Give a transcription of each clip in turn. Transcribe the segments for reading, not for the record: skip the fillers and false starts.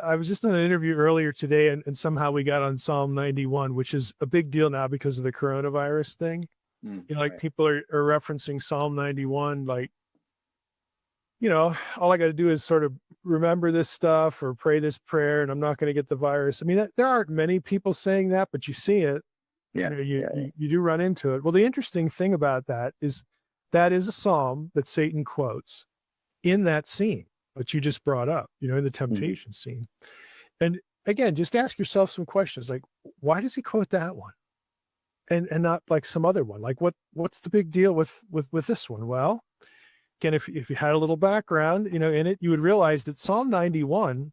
I was just in an interview earlier today, and somehow we got on Psalm 91, which is a big deal now because of the coronavirus thing. Like Right. people are referencing Psalm 91, like, all I got to do is sort of remember this stuff or pray this prayer, and I'm not going to get the virus. I mean, there aren't many people saying that, but you see it. Yeah. You do run into it. Well, the interesting thing about that is a psalm that Satan quotes in that scene that you just brought up, in the temptation scene. And again, just ask yourself some questions like, why does he quote that one? And not like some other one? Like what's the big deal with this one? Well, again, if you had a little background, in it, you would realize that Psalm 91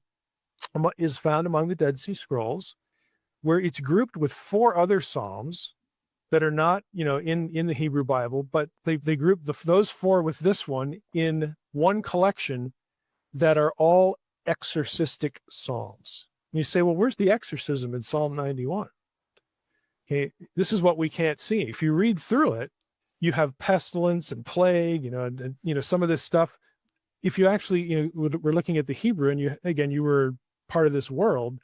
is found among the Dead Sea Scrolls, where it's grouped with 4 other psalms that are not, in the Hebrew Bible, but they group those 4 with this one in one collection that are all exorcistic psalms. And you say, well, where's the exorcism in Psalm 91? Okay, this is what we can't see. If you read through it, you have pestilence and plague, and some of this stuff. If you actually, we're looking at the Hebrew, and you were part of this world,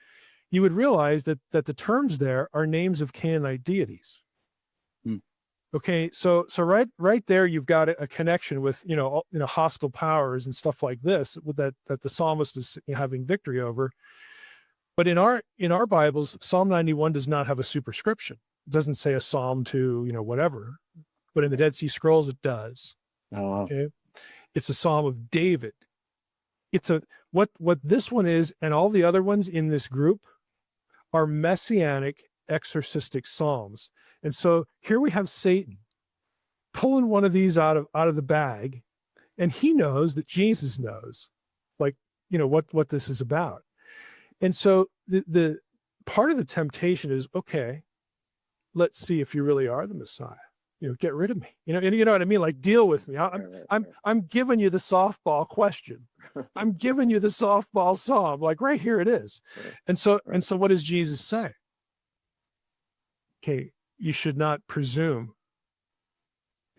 you would realize that the terms there are names of Canaanite deities. Okay, so right there, you've got a connection with hostile powers and stuff like this that the psalmist is having victory over. But in our Bibles, Psalm 91 does not have a superscription. It doesn't say a psalm to whatever. But in the Dead Sea Scrolls, it does. Oh, wow. Okay, it's a psalm of David. It's what this one is, and all the other ones in this group are messianic exorcistic psalms. And so here we have Satan pulling one of these out of the bag, and he knows that Jesus knows, like, what this is about. And so the part of the temptation is, okay, let's see if you really are the Messiah. Get rid of me. And you know what I mean? Like, deal with me. I'm giving you the softball question. I'm giving you the softball psalm. Like, right here it is. And so what does Jesus say? Okay, you should not presume.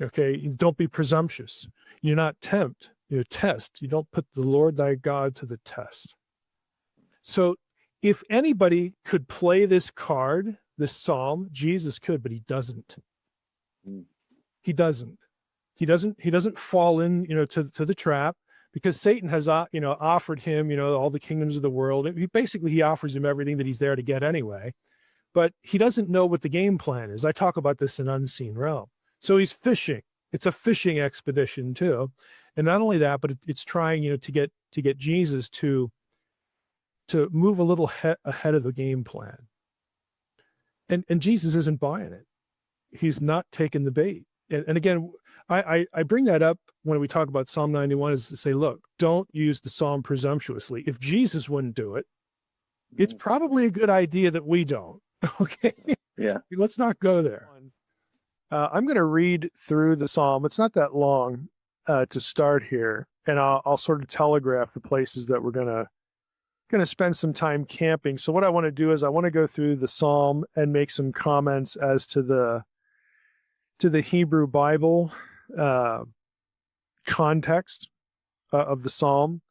Okay, don't be presumptuous. You not tempt. You test. You don't put the Lord thy God to the test. So if anybody could play this card, this psalm, Jesus could, but he doesn't. He doesn't fall in, to the trap, because Satan has, offered him, all the kingdoms of the world. He offers him everything that he's there to get anyway, but he doesn't know what the game plan is. I talk about this in Unseen Realm. So he's fishing. It's a fishing expedition too. And not only that, but it's trying, to get Jesus to move a little ahead of the game plan. And Jesus isn't buying it. He's not taking the bait. And again, I bring that up when we talk about Psalm 91, is to say, look, don't use the psalm presumptuously. If Jesus wouldn't do it, it's probably a good idea that we don't. Okay. Yeah. Let's not go there. I'm going to read through the psalm. It's not that long to start here, and I'll sort of telegraph the places that we're going to spend some time camping. So what I want to do is I want to go through the psalm and make some comments as to the Hebrew Bible context of the psalm.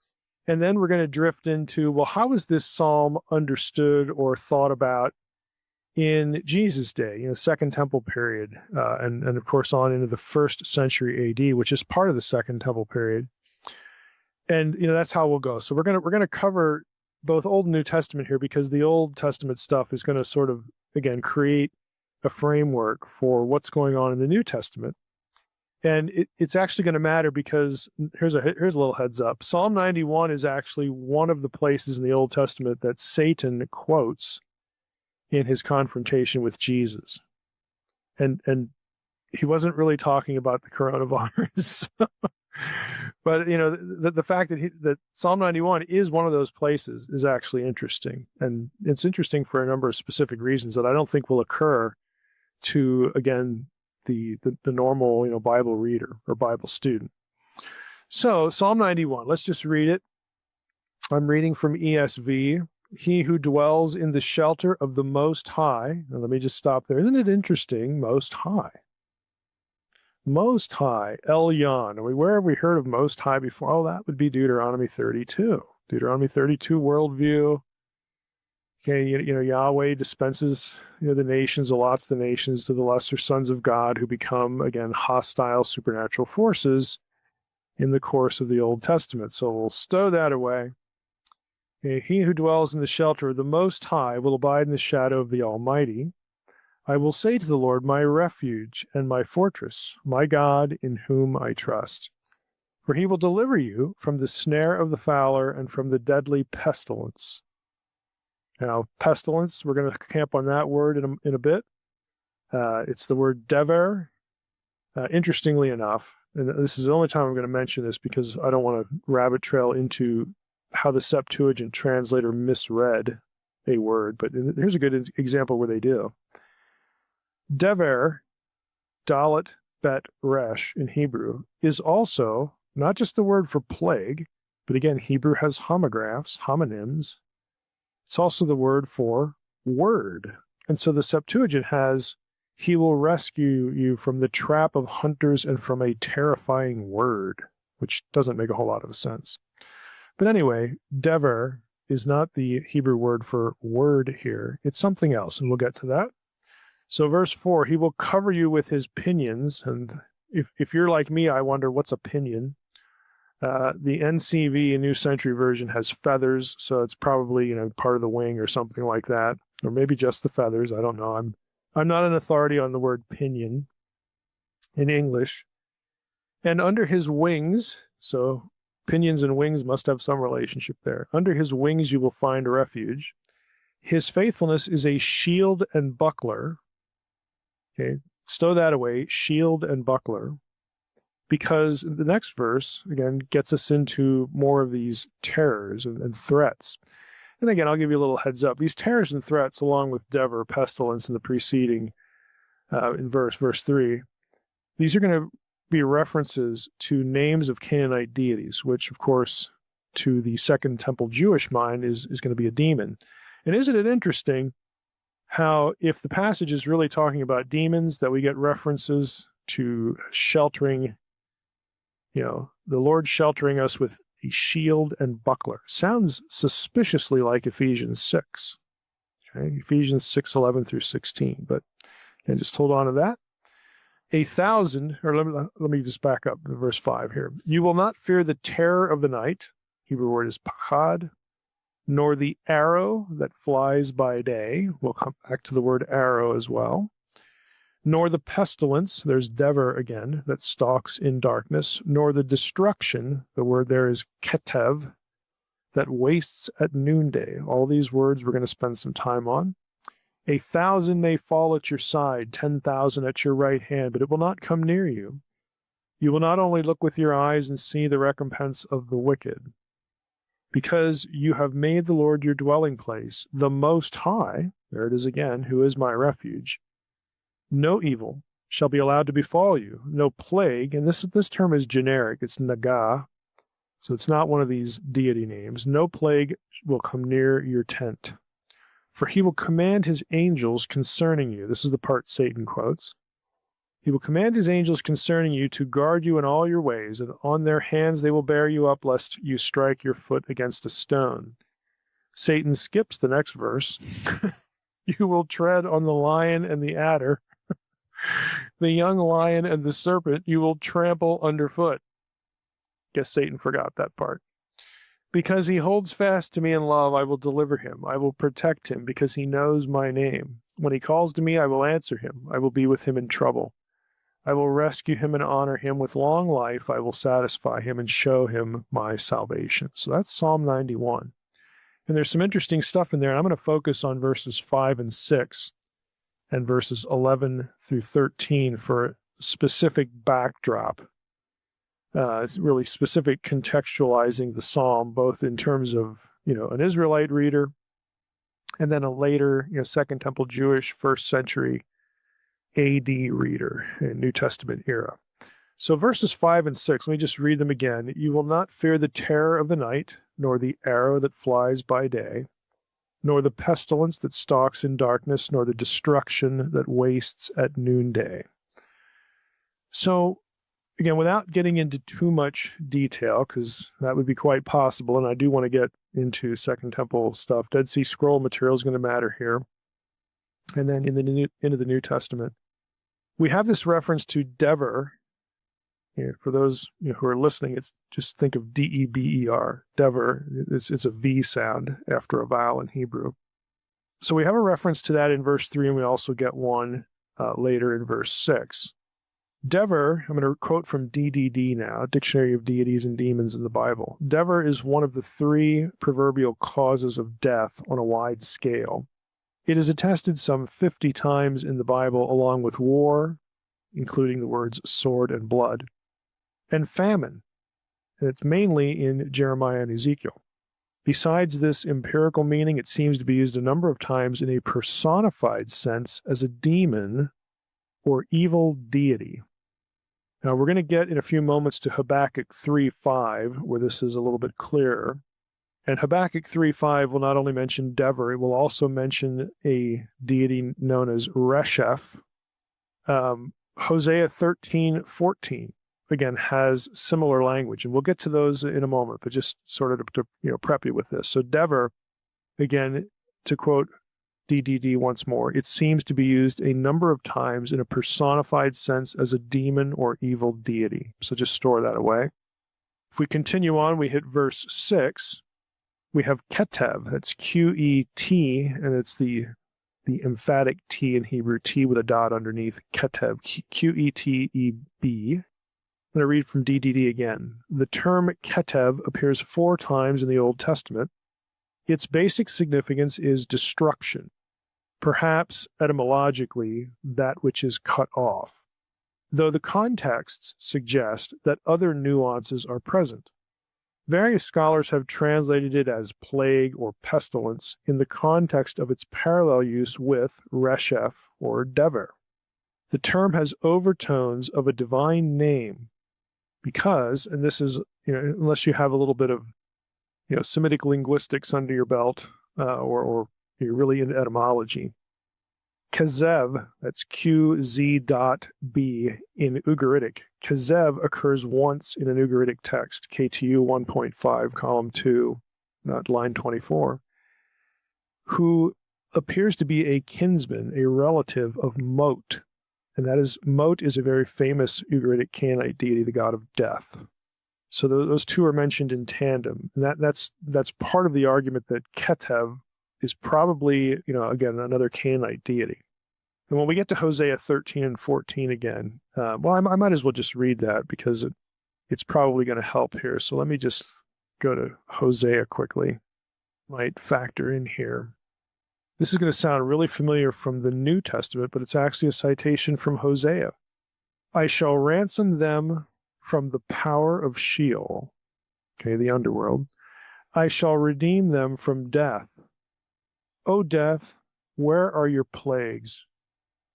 And then we're going to drift into, well, how is this psalm understood or thought about in Jesus' day, Second Temple period, and of course on into the 1st century AD, which is part of the Second Temple period. And that's how we'll go. So we're gonna cover both Old and New Testament here, because the Old Testament stuff is going to sort of, again, create a framework for what's going on in the New Testament. And it's actually going to matter, because here's a little heads up. Psalm 91 is actually one of the places in the Old Testament that Satan quotes in his confrontation with Jesus. And he wasn't really talking about the coronavirus. But the fact that Psalm 91 is one of those places is actually interesting, and it's interesting for a number of specific reasons that I don't think will occur to, again, the normal Bible reader or Bible student. So Psalm 91, let's just read it. I'm reading from ESV. He who dwells in the shelter of the Most High. Now, let me just stop there. Isn't it interesting? Most High. Most High, Elyon. Where have we heard of Most High before? Oh, that would be Deuteronomy 32. Deuteronomy 32 worldview. Okay, Yahweh dispenses the nations, allots the nations to the lesser sons of God who become, again, hostile supernatural forces in the course of the Old Testament. So we'll stow that away. Okay, he who dwells in the shelter of the Most High will abide in the shadow of the Almighty. I will say to the Lord, my refuge and my fortress, my God in whom I trust. For he will deliver you from the snare of the fowler and from the deadly pestilence. Now, pestilence, we're going to camp on that word in a bit. It's the word Deber. Interestingly enough, and this is the only time I'm going to mention this because I don't want to rabbit trail into how the Septuagint translator misread a word, but here's a good example where they do. Deber, Dalet Bet Resh in Hebrew, is also not just the word for plague, but again, Hebrew has homonyms. It's also the word for word. And so the Septuagint has, he will rescue you from the trap of hunters and from a terrifying word, which doesn't make a whole lot of sense. But anyway, Dever is not the Hebrew word for word here. It's something else, and we'll get to that. So verse 4, he will cover you with his pinions. And if you're like me, I wonder what's a pinion. The NCV, New Century Version, has feathers, so it's probably part of the wing or something like that, or maybe just the feathers. I don't know. I'm not an authority on the word pinion in English. And under his wings, so pinions and wings must have some relationship there. Under his wings you will find refuge. His faithfulness is a shield and buckler. Okay, stow that away, shield and buckler. Because the next verse, again, gets us into more of these terrors and threats. And again, I'll give you a little heads up. These terrors and threats, along with Dever, pestilence in the preceding in verse 3, these are going to be references to names of Canaanite deities, which, of course, to the Second Temple Jewish mind is going to be a demon. And isn't it interesting how, if the passage is really talking about demons, that we get references to sheltering, the Lord sheltering us with a shield and buckler. Sounds suspiciously like Ephesians 6. Okay? Ephesians 6:11 through 16. But just hold on to that. 1,000, or let me just back up to verse 5 here. You will not fear the terror of the night. Hebrew word is pachad. Nor the arrow that flies by day. We'll come back to the word arrow as well. Nor the pestilence, there's Dever again, that stalks in darkness, nor the destruction, the word there is Keteb, that wastes at noonday. All these words we're going to spend some time on. 1,000 may fall at your side, 10,000 at your right hand, but it will not come near you. You will not only look with your eyes and see the recompense of the wicked, because you have made the Lord your dwelling place, the Most High, there it is again, who is my refuge. No evil shall be allowed to befall you, no plague, and this term is generic, it's naga, so it's not one of these deity names. No plague will come near your tent. For he will command his angels concerning you. This is the part Satan quotes. He will command his angels concerning you to guard you in all your ways, and on their hands they will bear you up, lest you strike your foot against a stone. Satan skips the next verse. You will tread on the lion and the adder. The young lion and the serpent you will trample underfoot. Guess Satan forgot that part. Because he holds fast to me in love, I will deliver him. I will protect him because he knows my name. When he calls to me, I will answer him. I will be with him in trouble. I will rescue him and honor him with long life. I will satisfy him and show him my salvation. So that's Psalm 91. And there's some interesting stuff in there. And I'm going to focus on verses 5 and 6 and verses 11 through 13 for a specific backdrop. It's really specific contextualizing the psalm, both in terms of, an Israelite reader and then a later, Second Temple Jewish, first century AD reader in New Testament era. So verses 5 and 6, let me just read them again. You will not fear the terror of the night, nor the arrow that flies by day, nor the pestilence that stalks in darkness, nor the destruction that wastes at noonday. So, again, without getting into too much detail, because that would be quite possible, and I do want to get into Second Temple stuff. Dead Sea Scroll material is going to matter here. And then in the into the New Testament, we have this reference to Deber. For those who are listening, it's just think of D-E-B-E-R, Deber. It's a V sound after a vowel in Hebrew. So we have a reference to that in verse 3, and we also get one later in verse 6. Deber, I'm going to quote from DDD now, Dictionary of Deities and Demons in the Bible. Deber is one of the 3 proverbial causes of death on a wide scale. It is attested some 50 times in the Bible, along with war, including the words sword and blood, and famine, and it's mainly in Jeremiah and Ezekiel. Besides this empirical meaning, it seems to be used a number of times in a personified sense as a demon or evil deity. Now, we're going to get in a few moments to Habakkuk 3:5, where this is a little bit clearer. And Habakkuk 3:5 will not only mention Deber, it will also mention a deity known as Resheph. Hosea 13:14, again, has similar language, and we'll get to those in a moment, but just sort of to prep you with this. So Deber, again, to quote DDD once more, it seems to be used a number of times in a personified sense as a demon or evil deity. So just store that away. If we continue on, we hit verse 6. We have Keteb, that's Q-E-T, and it's the emphatic T in Hebrew, T with a dot underneath, Keteb, Q-E-T-E-B. I'm going to read from DDD again. The term Keteb appears 4 times in the Old Testament. Its basic significance is destruction, perhaps etymologically, that which is cut off, though the contexts suggest that other nuances are present. Various scholars have translated it as plague or pestilence in the context of its parallel use with Resheph or Deber. The term has overtones of a divine name because, and this is, unless you have a little bit of, Semitic linguistics under your belt, or you're really into etymology. Keteb, that's Q-Z.B in Ugaritic. Keteb occurs once in an Ugaritic text, KTU 1.5, column 2, not line 24, who appears to be a kinsman, a relative of Mot. And that is, Mot is a very famous Ugaritic Canaanite deity, the god of death. So those two are mentioned in tandem. And that's part of the argument that Keteb is probably, again, another Canaanite deity. And when we get to Hosea 13 and 14 again, I might as well just read that because it's probably going to help here. So let me just go to Hosea quickly. Might factor in here. This is going to sound really familiar from the New Testament, but it's actually a citation from Hosea. I shall ransom them from the power of Sheol, okay, the underworld. I shall redeem them from death. O death, where are your plagues?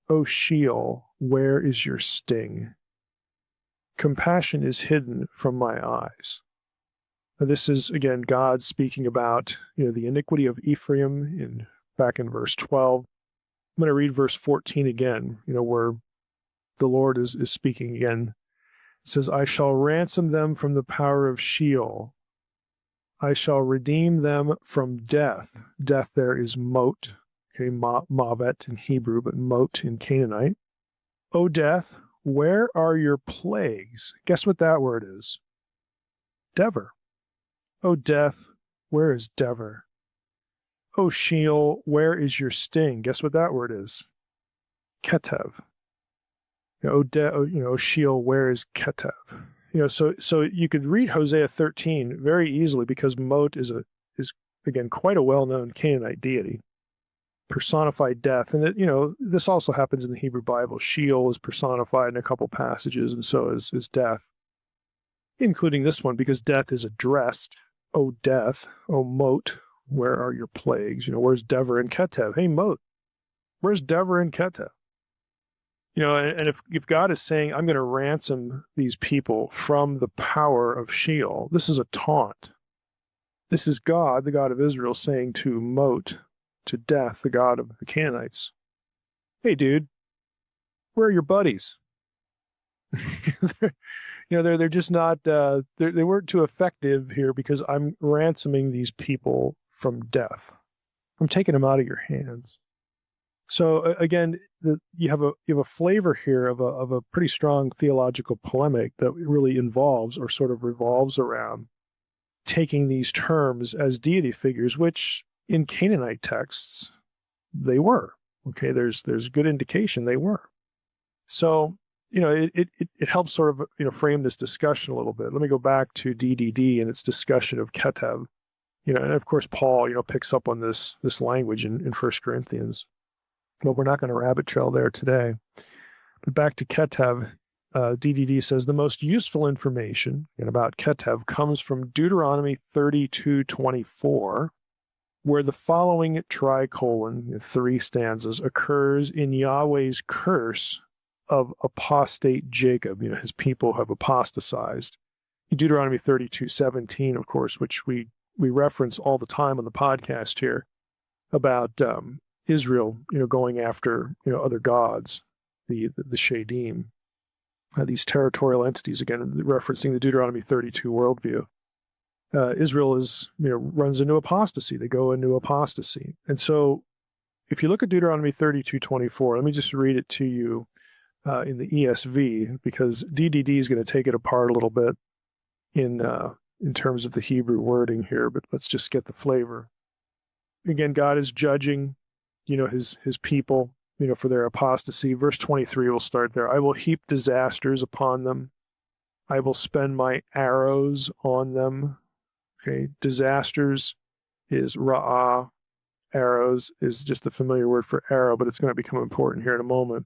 O Sheol, where is your sting? Compassion is hidden from my eyes. Now, this is, again, God speaking about the iniquity of Ephraim back in verse 12. I'm going to read verse 14 again, where the Lord is speaking again. It says, I shall ransom them from the power of Sheol. I shall redeem them from death. Death there is Mot, okay, Mavet in Hebrew, but Mot in Canaanite. O death, where are your plagues? Guess what that word is? Deber. O death, where is Deber? O Sheol, where is your sting? Guess what that word is? Keteb. O Sheol, where is Keteb? So you could read Hosea 13 very easily because Mot is again quite a well-known Canaanite deity, personified death, and this also happens in the Hebrew Bible. Sheol is personified in a couple passages, and so is death, including this one because death is addressed. O death, O Mot, where are your plagues? Where's Deber and Keteb? Hey Mot, where's Deber and Keteb? And if God is saying, I'm going to ransom these people from the power of Sheol, this is a taunt. This is God, the God of Israel, saying to Mot, to death, the God of the Canaanites, hey, dude, where are your buddies? they're just not, they weren't too effective here because I'm ransoming these people from death. I'm taking them out of your hands. So again, you have a flavor here of a pretty strong theological polemic that really involves or sort of revolves around taking these terms as deity figures, which in Canaanite texts they were. Okay, there's good indication they were. So it helps sort of frame this discussion a little bit. Let me go back to DDD and its discussion of Keteb. And of course Paul picks up on this language in 1 Corinthians. But we're not going to rabbit trail there today. But back to Keteb, DDD says the most useful information about Keteb comes from Deuteronomy 32:24, where the following tricolon, 3 stanzas, occurs in Yahweh's curse of apostate Jacob. His people have apostatized. Deuteronomy 32:17, of course, which we reference all the time on the podcast here about Israel, going after other gods, the Shadim, these territorial entities. Again, referencing the Deuteronomy 32 worldview. Israel is runs into apostasy. They go into apostasy, and so if you look at Deuteronomy 32:24, let me just read it to you in the ESV, because DDD is going to take it apart a little bit in terms of the Hebrew wording here. But let's just get the flavor. Again, God is judging his people, for their apostasy. Verse 23 will start there. I will heap disasters upon them. I will spend my arrows on them. Okay, disasters is ra'ah. Arrows is just a familiar word for arrow, but it's going to become important here in a moment.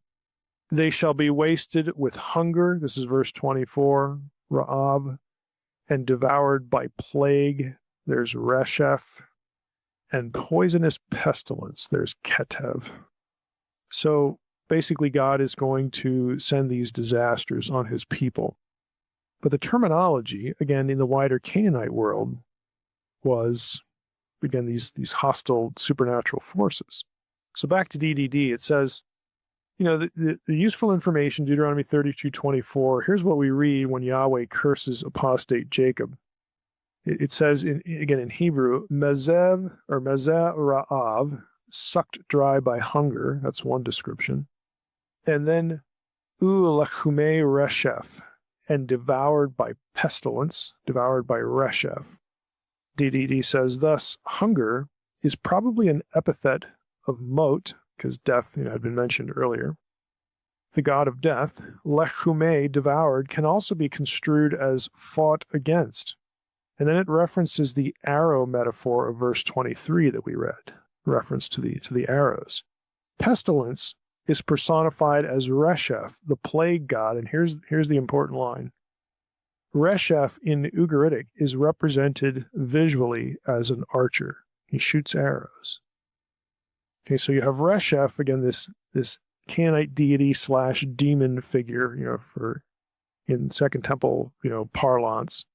They shall be wasted with hunger. This is verse 24, ra'ab, and devoured by plague. There's Resheph. And poisonous pestilence, there's Keteb. So basically God is going to send these disasters on his people. But the terminology, again, in the wider Canaanite world was, again, these hostile supernatural forces. So back to DDD, it says, the useful information, Deuteronomy 32:24, here's what we read when Yahweh curses apostate Jacob. It says, again in Hebrew, mezev or mezeh ra'av, sucked dry by hunger. That's one description. And then lachume Resheph, and devoured by pestilence, devoured by Resheph. DDD says, thus, hunger is probably an epithet of Mot, because death had been mentioned earlier. The god of death, lechume, devoured, can also be construed as fought against. And then it references the arrow metaphor of verse 23 that we read, reference to the arrows. Pestilence is personified as Resheph, the plague god, and here's the important line. Resheph in Ugaritic is represented visually as an archer. He shoots arrows. Okay, so you have Resheph, again, this Canaanite deity / demon figure, for in Second Temple, parlance,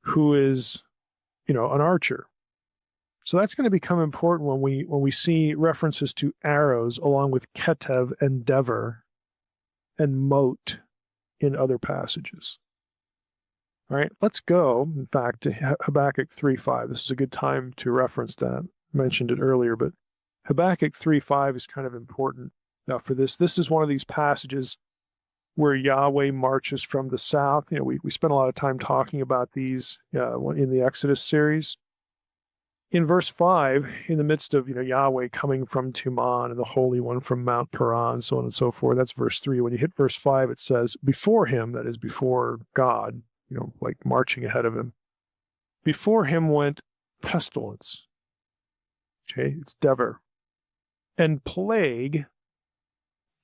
who is, an archer. So that's going to become important when we see references to arrows along with Keteb and Deber and Mot in other passages. All right, let's go, in fact, to Habakkuk 3:5. This is a good time to reference that. I mentioned it earlier, but Habakkuk 3:5 is kind of important now for this. This is one of these passages where Yahweh marches from the south. We spent a lot of time talking about these in the Exodus series. In verse 5, in the midst of Yahweh coming from Teman and the Holy One from Mount Paran, so on and so forth, that's verse 3. When you hit verse 5, it says, before him, that is before God, like marching ahead of him, before him went pestilence. Okay, it's Deber. And plague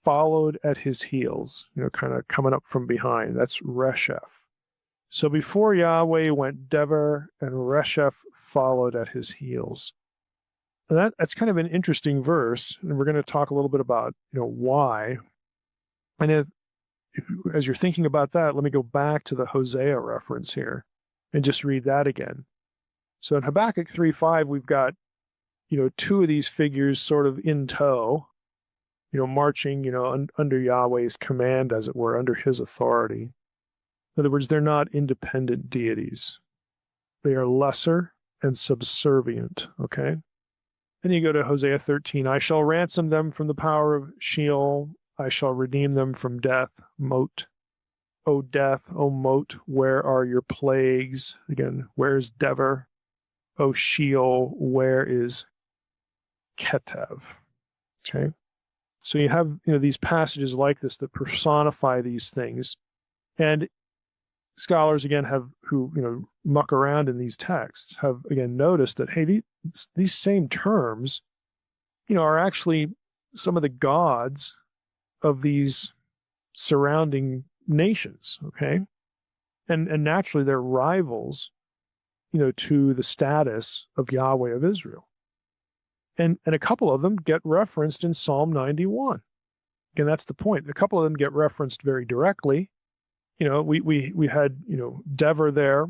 followed at his heels, kind of coming up from behind. That's Resheph. So before Yahweh went Deber, and Resheph followed at his heels. And that's kind of an interesting verse, and we're going to talk a little bit about why. And as you're thinking about that, let me go back to the Hosea reference here and just read that again. So in Habakkuk 3:5, we've got two of these figures sort of in tow, marching, under Yahweh's command, as it were, under his authority. In other words, they're not independent deities. They are lesser and subservient, okay? Then you go to Hosea 13. I shall ransom them from the power of Sheol. I shall redeem them from death. Moat. O death, O moat, where are your plagues? Again, where is Deber? O Sheol, where is Keteb? Okay? So you have these passages like this that personify these things. And scholars, again, who muck around in these texts have, again, noticed that, hey, these same terms, are actually some of the gods of these surrounding nations, okay? And naturally, they're rivals, to the status of Yahweh of Israel. And a couple of them get referenced in Psalm 91. And that's the point. A couple of them get referenced very directly. We had, Dever there.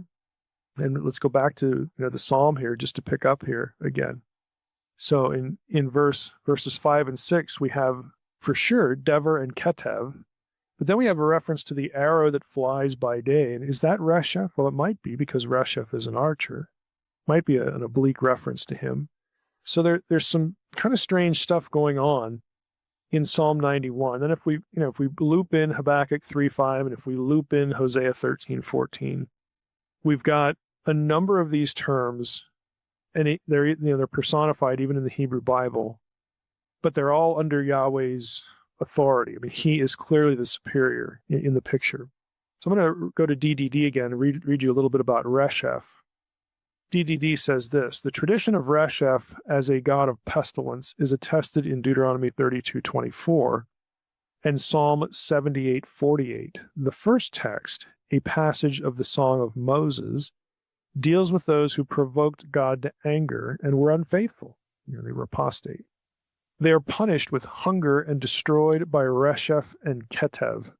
And let's go back to, the Psalm here, just to pick up here again. So in verses 5 and 6, we have for sure Dever and Keteb. But then we have a reference to the arrow that flies by day. And is that Resheph? Well, it might be, because Resheph is an archer. Might be an oblique reference to him. So there's some kind of strange stuff going on in Psalm 91. Then if we loop in Habakkuk 3:5, and if we loop in Hosea 13:14, we've got a number of these terms, and they're personified even in the Hebrew Bible, but they're all under Yahweh's authority. I mean, he is clearly the superior in the picture. So I'm going to go to DDD again and read you a little bit about Resheph. DDD says this: the tradition of Resheph as a god of pestilence is attested in Deuteronomy 32:24 and Psalm 78:48. The first text, a passage of the Song of Moses, deals with those who provoked God to anger and were unfaithful. They were apostate. They are punished with hunger and destroyed by Resheph and Keteb.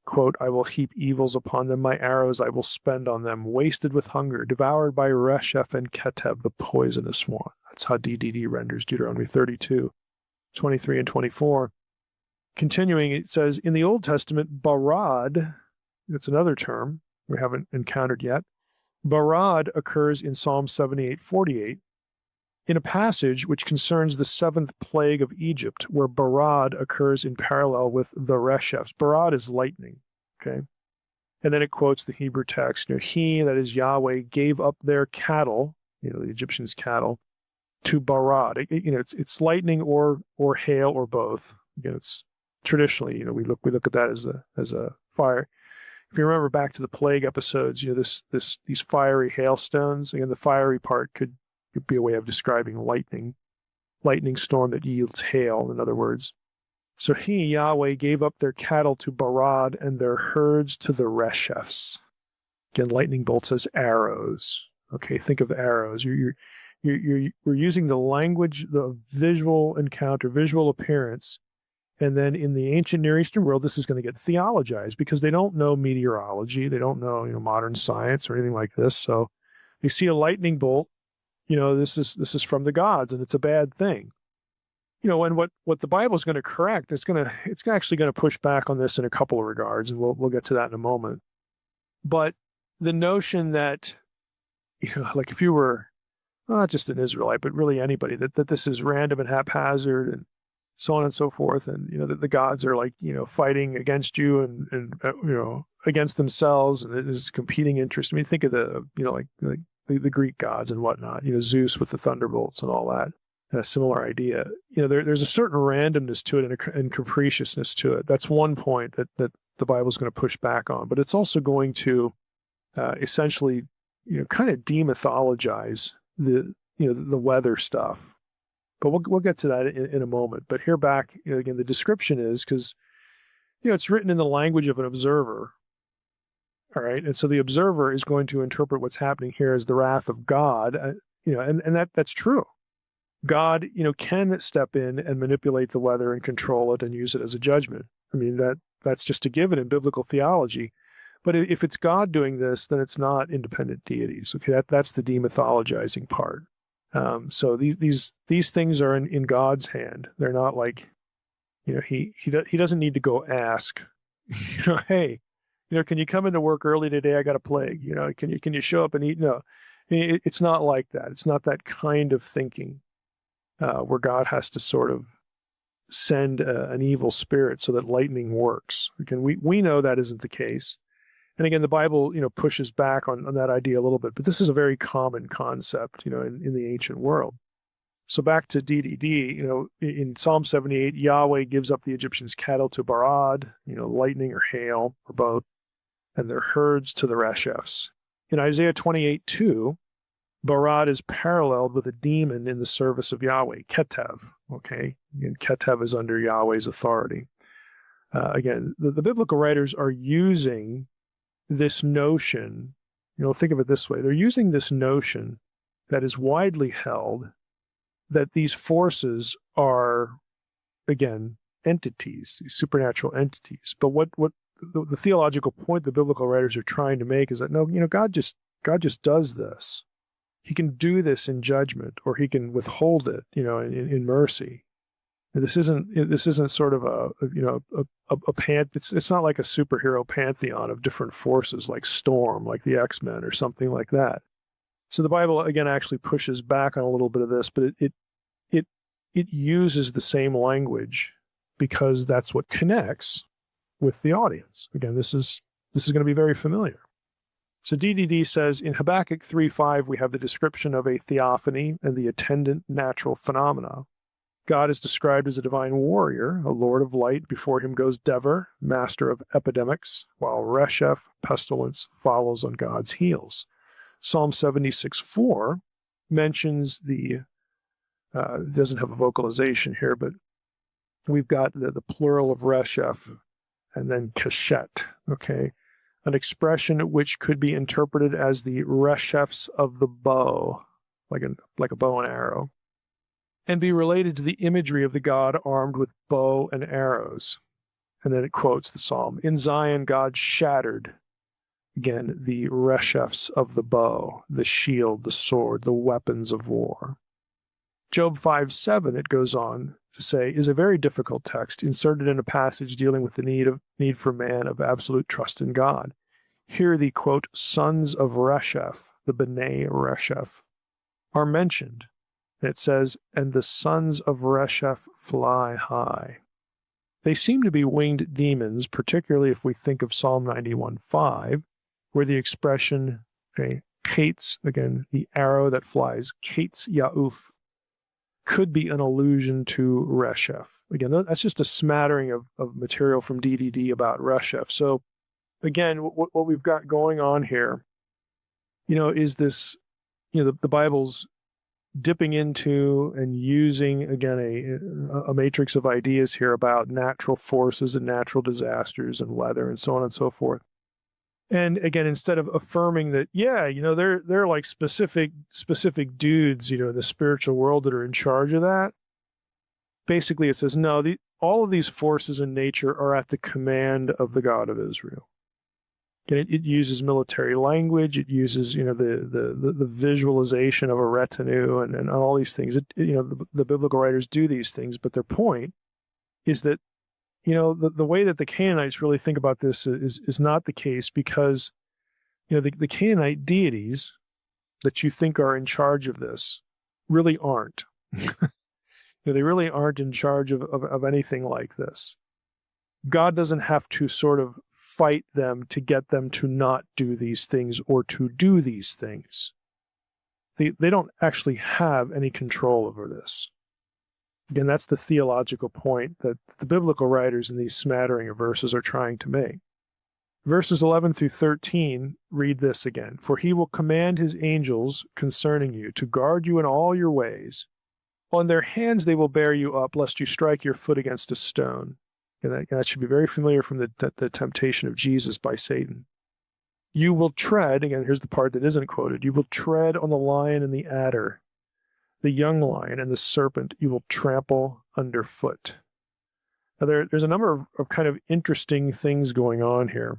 Quote, I will heap evils upon them, my arrows I will spend on them, wasted with hunger, devoured by Resheph and Keteb, the poisonous one. That's how DDD renders Deuteronomy 32:23 and 24. Continuing, it says, in the Old Testament, barad, that's another term we haven't encountered yet. Barad occurs in Psalm 78:48 in a passage which concerns the seventh plague of Egypt, where barad occurs in parallel with the Resheph. Barad is lightning, okay? And then it quotes the Hebrew text, he, that is Yahweh, gave up their cattle, the Egyptians' cattle, to barad. It's lightning or hail or both. Again, it's traditionally, we look at that as a fire. If you remember back to the plague episodes, these fiery hailstones. Again, the fiery part could be a way of describing lightning storm that yields hail, in other words. So he, Yahweh, gave up their cattle to barad and their herds to the Reshephs. Again, lightning bolts as arrows. Okay, think of arrows. We're using the language, the visual encounter, visual appearance. And then in the ancient Near Eastern world, this is going to get theologized because they don't know meteorology. They don't know, modern science or anything like this. So you see a lightning bolt, this is from the gods, and it's a bad thing. And what the Bible is going to correct, it's actually going to push back on this in a couple of regards, and we'll get to that in a moment. But the notion that, like if you were not just an Israelite, but really anybody, that this is random and haphazard and so on and so forth, and that the gods are like fighting against you and against themselves, and there's competing interests. I mean, think of the like the Greek gods and whatnot. Zeus with the thunderbolts and all that. A similar idea. There's a certain randomness to it and capriciousness to it. That's one point that the Bible is going to push back on. But it's also going to essentially kind of demythologize the weather stuff. But we'll get to that in a moment. But here back, again, the description is because, it's written in the language of an observer. All right. And so the observer is going to interpret what's happening here as the wrath of God, and that's true. God, can step in and manipulate the weather and control it and use it as a judgment. I mean, that's just a given in biblical theology. But if it's God doing this, then it's not independent deities. Okay, that's the demythologizing part. So these things are in God's hand. They're not like, he doesn't need to go ask, hey, can you come into work early today? I got a plague. Can you show up and eat? No, it's not like that. It's not that kind of thinking where God has to sort of send an evil spirit so that lightning works. Again, we know that isn't the case. And again, the Bible, pushes back on that idea a little bit, but this is a very common concept, in the ancient world. So back to DDD, in Psalm 78, Yahweh gives up the Egyptians' cattle to Barad, lightning or hail or both, and their herds to the Resheffs. In Isaiah 28:2, Barad is paralleled with a demon in the service of Yahweh, Keteb, okay? And Keteb is under Yahweh's authority. Again, the biblical writers are using this notion, think of it this way. They're using this notion that is widely held that these forces are, again, entities, these supernatural entities. But what the theological point the biblical writers are trying to make is that, no, God just does this. He can do this in judgment, or he can withhold it, in mercy. And this isn't sort of it's not like a superhero pantheon of different forces like Storm, like the X-Men or something like that. So the Bible, again, actually pushes back on a little bit of this, but it uses the same language because that's what connects with the audience. Again, this is going to be very familiar. So DDD says, in Habakkuk 3:5, we have the description of a theophany and the attendant natural phenomena. God is described as a divine warrior, a lord of light. Before him goes Deber, master of epidemics, while Resheph, pestilence, follows on God's heels. Psalm 76:4 mentions doesn't have a vocalization here, but we've got the plural of Resheph and then Keshet, okay? An expression which could be interpreted as the Resheffs of the bow, like a bow and arrow, and be related to the imagery of the God armed with bow and arrows. And then it quotes the psalm. In Zion, God shattered, again, the Resheffs of the bow, the shield, the sword, the weapons of war. Job 5:7, it goes on to say, is a very difficult text inserted in a passage dealing with the need for man of absolute trust in God. Here the, quote, sons of Resheph, the B'nai Resheph, are mentioned. And it says, and the sons of Resheph fly high. They seem to be winged demons, particularly if we think of Psalm 91:5, where the expression, okay, kates, again, the arrow that flies, kates Ya'uf, could be an allusion to Resheph. Again, that's just a smattering of material from DDD about Resheph. So again, what we've got going on here, is this, the Bible's dipping into and using, again, a matrix of ideas here about natural forces and natural disasters and weather and so on and so forth. And again, instead of affirming that, they're like specific dudes, in the spiritual world that are in charge of that, basically it says, no, all of these forces in nature are at the command of the God of Israel. And it uses military language. It uses, the visualization of a retinue and all these things. The biblical writers do these things, but their point is that, the way that the Canaanites really think about this is not the case, because, the Canaanite deities that you think are in charge of this really aren't. They really aren't in charge of anything like this. God doesn't have to sort of fight them to get them to not do these things or to do these things. They don't actually have any control over this. Again, that's the theological point that the biblical writers in these smattering of verses are trying to make. Verses 11 through 13 read this again. For he will command his angels concerning you to guard you in all your ways. On their hands they will bear you up, lest you strike your foot against a stone. And that should be very familiar from the temptation of Jesus by Satan. You will tread, again, here's the part that isn't quoted, you will tread on the lion and the adder, the young lion and the serpent you will trample underfoot. Now there's a number of kind of interesting things going on here.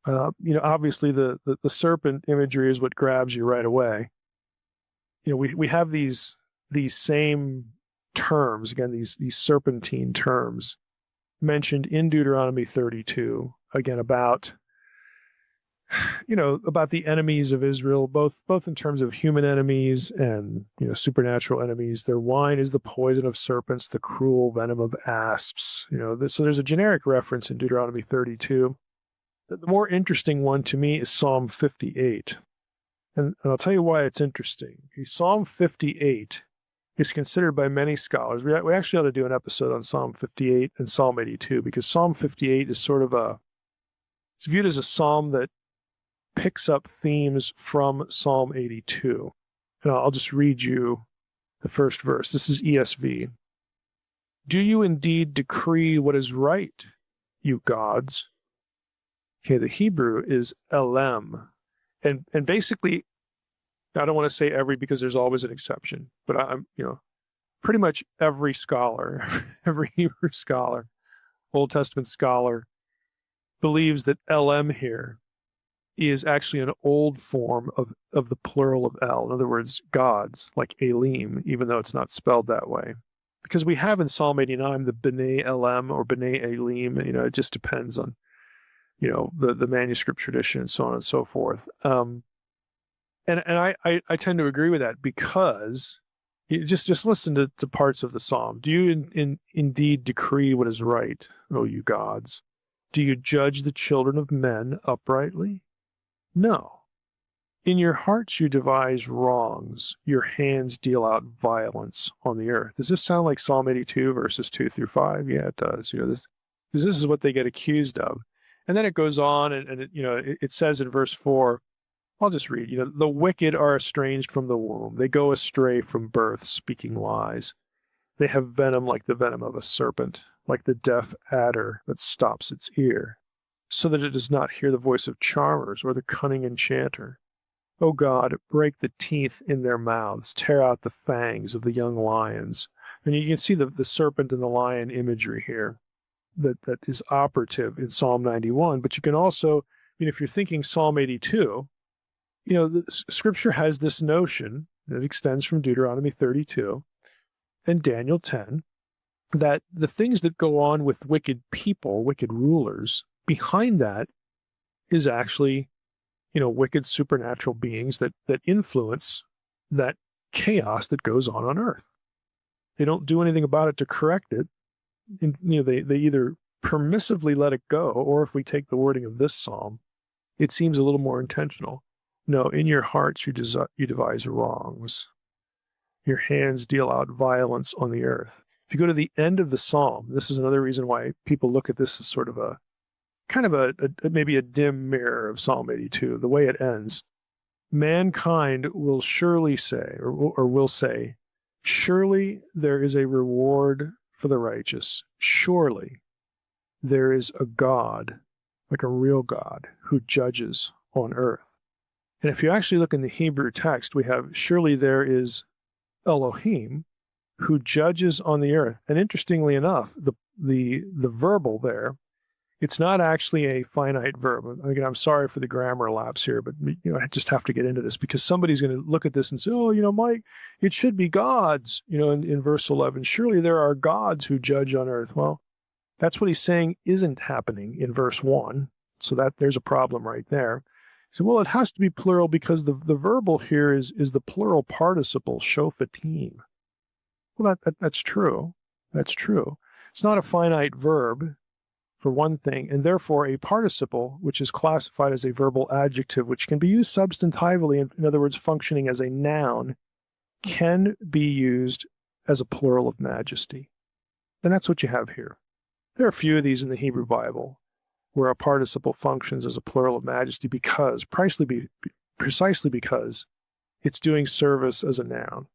Obviously the serpent imagery is what grabs you right away. We have these same terms, again, these serpentine terms mentioned in Deuteronomy 32, again, about about the enemies of Israel, both in terms of human enemies and, supernatural enemies. Their wine is the poison of serpents, the cruel venom of asps. So there's a generic reference in Deuteronomy 32. The more interesting one to me is Psalm 58. And I'll tell you why it's interesting. Psalm 58 is considered by many scholars. We actually ought to do an episode on Psalm 58 and Psalm 82, because Psalm 58 is sort of it's viewed as a psalm that picks up themes from Psalm 82. And I'll just read you the first verse. This is ESV. Do you indeed decree what is right, you gods? Okay, the Hebrew is elem. And basically, I don't want to say every, because there's always an exception, but I'm, pretty much every scholar, every Hebrew scholar, Old Testament scholar, believes that elem here is actually an old form of the plural of El. In other words, gods, like Elim, even though it's not spelled that way. Because we have in Psalm 89 the B'nai Elem or B'nai Elim, it just depends on, the manuscript tradition and so on and so forth. And I tend to agree with that, because you just listen to parts of the psalm. Do you indeed decree what is right, O you gods? Do you judge the children of men uprightly? No. In your hearts you devise wrongs. Your hands deal out violence on the earth. Does this sound like Psalm 82, verses 2 through 5? Yeah, it does. Because this is what they get accused of. And then it goes on, and it says in verse 4, I'll just read, the wicked are estranged from the womb. They go astray from birth, speaking lies. They have venom like the venom of a serpent, like the deaf adder that stops its ear, so that it does not hear the voice of charmers or the cunning enchanter. O God, break the teeth in their mouths, tear out the fangs of the young lions. And you can see the serpent and the lion imagery here that is operative in Psalm 91. But you can also, if you're thinking Psalm 82, the scripture has this notion that extends from Deuteronomy 32 and Daniel 10, that the things that go on with wicked people, wicked rulers, behind that is actually, wicked supernatural beings that influence that chaos that goes on earth. They don't do anything about it to correct it. And, they either permissively let it go, or if we take the wording of this psalm, it seems a little more intentional. No, in your hearts you devise wrongs. Your hands deal out violence on the earth. If you go to the end of the psalm, this is another reason why people look at this as sort of maybe a dim mirror of Psalm 82. The way it ends, mankind will surely say, or will say, surely there is a reward for the righteous. Surely there is a God, like a real God, who judges on earth. And if you actually look in the Hebrew text, we have, surely there is Elohim, who judges on the earth. And interestingly enough, the verbal there, it's not actually a finite verb. Again, I'm sorry for the grammar lapse here, but I just have to get into this, because somebody's going to look at this and say, oh, Mike, it should be gods, in verse 11. Surely there are gods who judge on earth. Well, that's what he's saying isn't happening in verse 1. So there's a problem right there. So, well, it has to be plural because the verbal here is the plural participle, shophatim. Well, that's true. That's true. It's not a finite verb, for one thing, and therefore a participle, which is classified as a verbal adjective, which can be used substantively, in other words, functioning as a noun, can be used as a plural of majesty. And that's what you have here. There are a few of these in the Hebrew Bible where a participle functions as a plural of majesty precisely because it's doing service as a noun.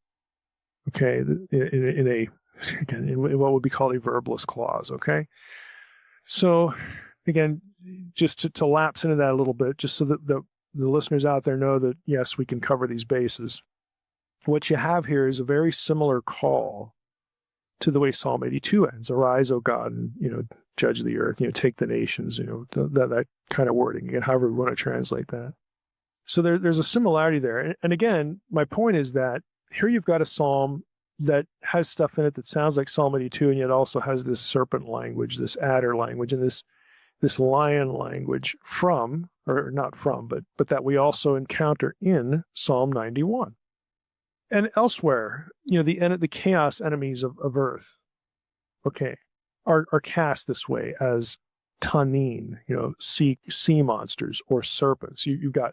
Okay, in what would be called a verbless clause. Okay, so again, just to lapse into that a little bit, just so that the listeners out there know that yes, we can cover these bases. What you have here is a very similar call to the way Psalm 82 ends. Arise, O God, and judge the earth, take the nations, that kind of wording, again, however we want to translate that. So there's a similarity there. And again, my point is that here you've got a psalm that has stuff in it that sounds like Psalm 82, and yet also has this serpent language, this adder language, and this this lion language from, or not from, but that we also encounter in Psalm 91. And elsewhere, the chaos enemies of earth, okay, are cast this way as Tanin, sea monsters or serpents. You've got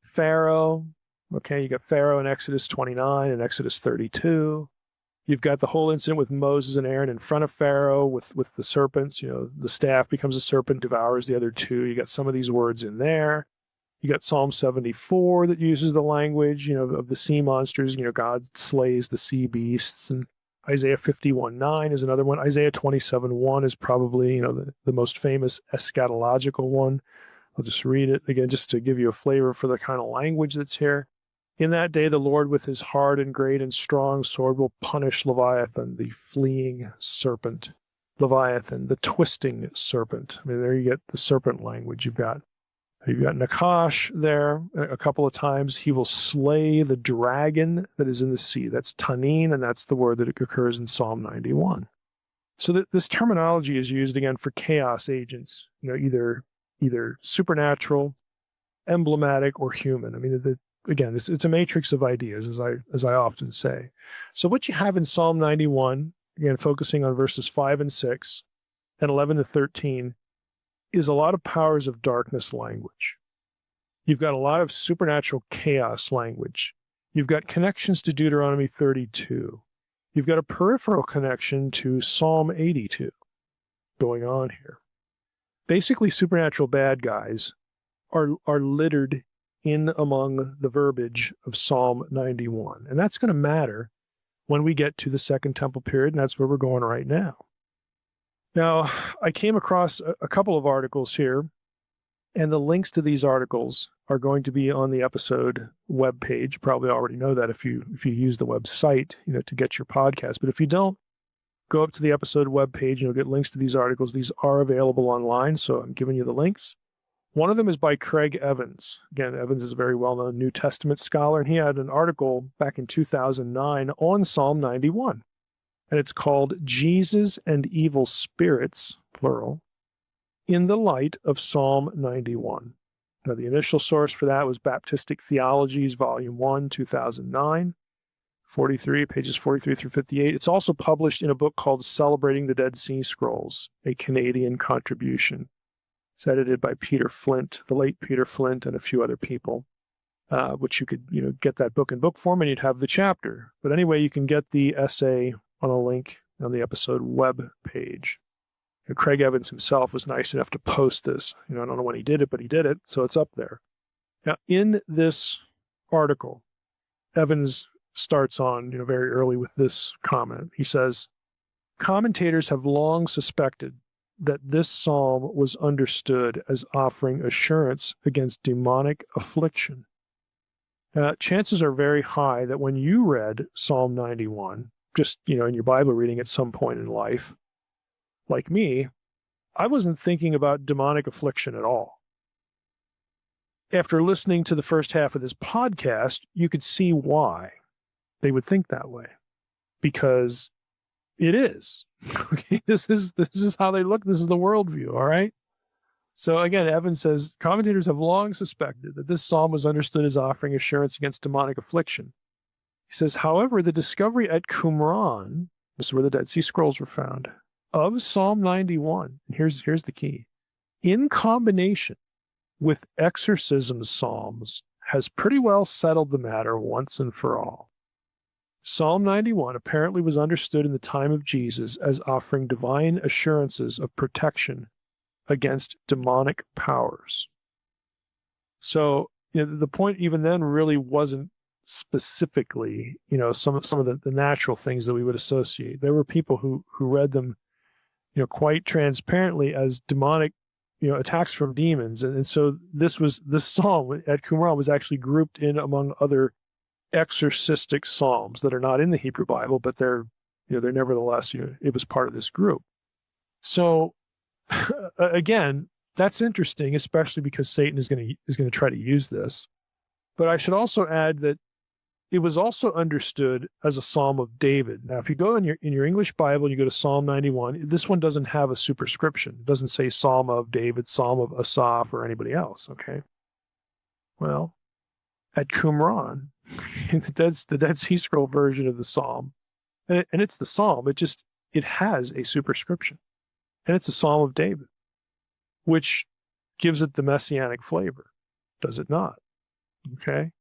Pharaoh, okay, you got Pharaoh in Exodus 29 and Exodus 32. You've got the whole incident with Moses and Aaron in front of Pharaoh with the serpents. The staff becomes a serpent, devours the other two. You got some of these words in there. You got Psalm 74 that uses the language, of the sea monsters. God slays the sea beasts. And Isaiah 51:9 is another one. Isaiah 27:1 is probably, the most famous eschatological one. I'll just read it again, just to give you a flavor for the kind of language that's here. In that day, the Lord with his hard and great and strong sword will punish Leviathan, the fleeing serpent. Leviathan, the twisting serpent. I mean, there you get the serpent language. You've got Nakash there a couple of times. He will slay the dragon that is in the sea. That's Tanin, and that's the word that occurs in Psalm 91. So this terminology is used again for chaos agents, either supernatural, emblematic, or human. I mean, again, it's a matrix of ideas, as I often say. So what you have in Psalm 91, again, focusing on verses 5 and 6 and 11 to 13, is a lot of powers of darkness language. You've got a lot of supernatural chaos language. You've got connections to Deuteronomy 32. You've got a peripheral connection to Psalm 82 going on here. Basically, supernatural bad guys are littered in among the verbiage of Psalm 91. And that's going to matter when we get to the Second Temple period, and that's where we're going right now. Now, I came across a couple of articles here, and the links to these articles are going to be on the episode webpage. You probably already know that if you use the website, to get your podcast. But if you don't, go up to the episode webpage and you'll get links to these articles. These are available online, so I'm giving you the links. One of them is by Craig Evans. Again, Evans is a very well-known New Testament scholar, and he had an article back in 2009 on Psalm 91. And it's called Jesus and Evil Spirits, plural, in the Light of Psalm 91. Now, the initial source for that was Baptistic Theologies, Volume 1, 2009, pages 43 through 58. It's also published in a book called Celebrating the Dead Sea Scrolls, a Canadian contribution. It's edited by Peter Flint, the late Peter Flint, and a few other people, which you could, get that book in book form and you'd have the chapter. But anyway, you can get the essay on a link on the episode web page. Craig Evans himself was nice enough to post this. I don't know when he did it, but he did it, so it's up there. Now, in this article, Evans starts on, very early with this comment. He says, commentators have long suspected that this psalm was understood as offering assurance against demonic affliction. Chances are very high that when you read Psalm 91, just, in your Bible reading at some point in life, like me, I wasn't thinking about demonic affliction at all. After listening to the first half of this podcast, you could see why they would think that way. Because it is. Okay, this is how they look. This is the worldview, all right? So again, Evans says, commentators have long suspected that this psalm was understood as offering assurance against demonic affliction. He says, however, the discovery at Qumran, this is where the Dead Sea Scrolls were found, of Psalm 91, and here's the key, in combination with exorcism psalms, has pretty well settled the matter once and for all. Psalm 91 apparently was understood in the time of Jesus as offering divine assurances of protection against demonic powers. So, the point even then really wasn't specifically, some of the natural things that we would associate. There were people who read them, quite transparently as demonic, attacks from demons. And so this psalm at Qumran was actually grouped in among other exorcistic psalms that are not in the Hebrew Bible, but they're nevertheless, it was part of this group. So again, that's interesting, especially because Satan is going to try to use this. But I should also add that it was also understood as a Psalm of David. Now, if you go in your English Bible, you go to Psalm 91, this one doesn't have a superscription. It doesn't say Psalm of David, Psalm of Asaph, or anybody else, okay? Well, at Qumran, the Dead Sea Scroll version of the Psalm, and it's the Psalm, it has a superscription. And it's a Psalm of David, which gives it the messianic flavor, does it not? Okay?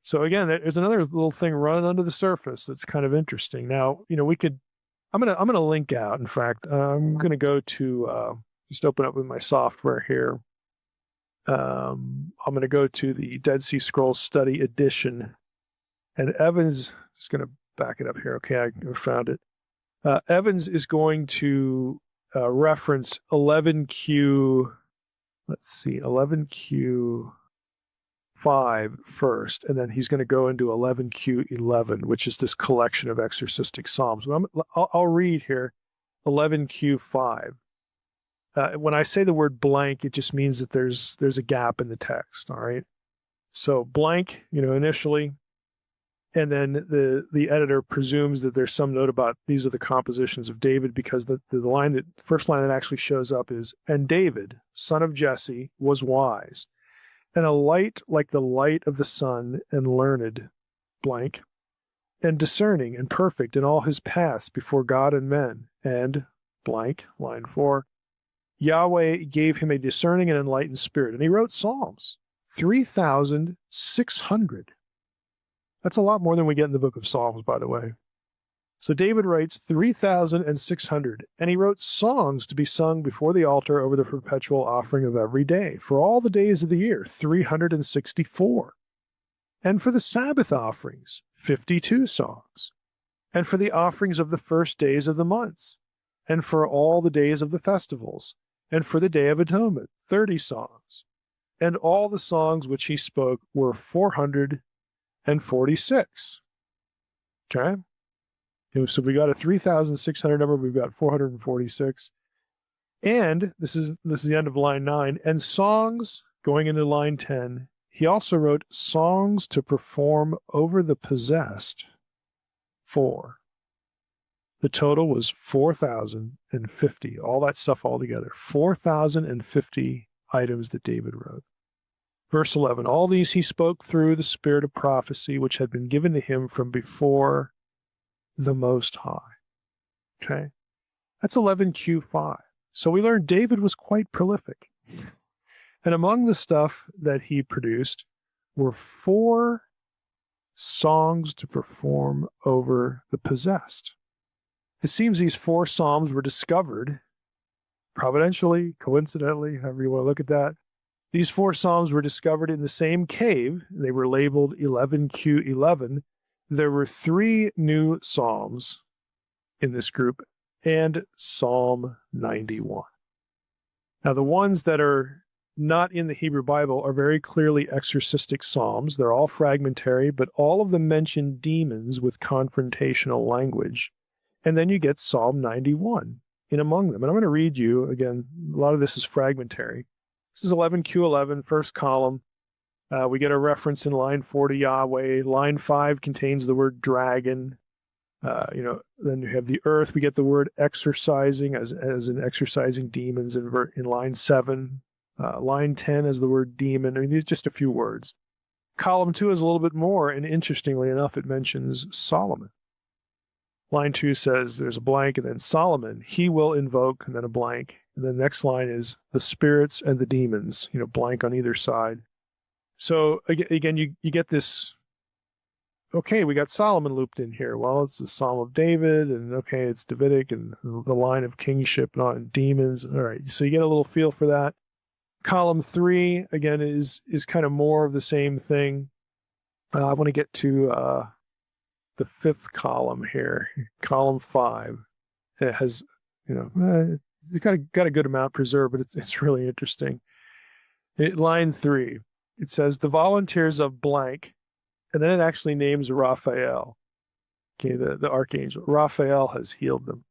So again, there's another little thing running under the surface that's kind of interesting. Now, I'm gonna link out. In fact, I'm gonna go to just open up with my software here. I'm gonna go to the Dead Sea Scrolls Study Edition, and Evans is gonna back it up here. Okay, I found it. Evans is going to reference 11Q. Let's see, 11Q5 first, and then he's going to go into 11Q11, which is this collection of exorcistic psalms. I'll read here 11Q5. When I say the word blank, it just means that there's a gap in the text, all right? So blank, initially, and then the editor presumes that there's some note about these are the compositions of David, because the first line that actually shows up is, "And David, son of Jesse, was wise, and a light like the light of the sun, and learned, blank, and discerning and perfect in all his paths before God and men, and blank," line 4, "Yahweh gave him a discerning and enlightened spirit." And he wrote Psalms, 3,600. That's a lot more than we get in the book of Psalms, by the way. So David writes 3,600, and he wrote songs to be sung before the altar over the perpetual offering of every day, for all the days of the year, 364. And for the Sabbath offerings, 52 songs. And for the offerings of the first days of the months. And for all the days of the festivals. And for the Day of Atonement, 30 songs. And all the songs which he spoke were 446. Okay? So we got a 3,600 number, we've got 446. And this is the end of line 9. And songs, going into line 10, he also wrote songs to perform over the possessed, 4. The total was 4,050. All that stuff all together. 4,050 items that David wrote. Verse 11, all these he spoke through the spirit of prophecy, which had been given to him from before the Most High. Okay? That's 11Q5. So we learned David was quite prolific. And among the stuff that he produced were 4 songs to perform over the possessed. It seems these 4 psalms were discovered providentially, coincidentally, however you want to look at that. These 4 psalms were discovered in the same cave. They were labeled 11Q11. There were 3 new psalms in this group and Psalm 91. Now, the ones that are not in the Hebrew Bible are very clearly exorcistic psalms. They're all fragmentary, but all of them mention demons with confrontational language. And then you get Psalm 91 in among them. And I'm going to read you, again, a lot of this is fragmentary. This is 11Q11, first column. We get a reference in line 4 to Yahweh. Line 5 contains the word dragon. Then you have the earth. We get the word exorcising as in exorcising demons in line 7. Line 10 is the word demon. I mean, these are just a few words. Column 2 is a little bit more, and interestingly enough, it mentions Solomon. Line 2 says there's a blank, and then Solomon, he will invoke, and then a blank. And the next line is the spirits and the demons, blank on either side. So again, you get this, okay, we got Solomon looped in here. Well, it's the Psalm of David, and okay, it's Davidic, and the line of kingship, and demons. All right, so you get a little feel for that. Column 3, again, is kind of more of the same thing. I want to get to the 5th column here, column 5. It has, it's got a good amount preserved, but it's really interesting. Line 3, it says the volunteers of blank, and then it actually names Raphael. Okay, the archangel. Raphael has healed them.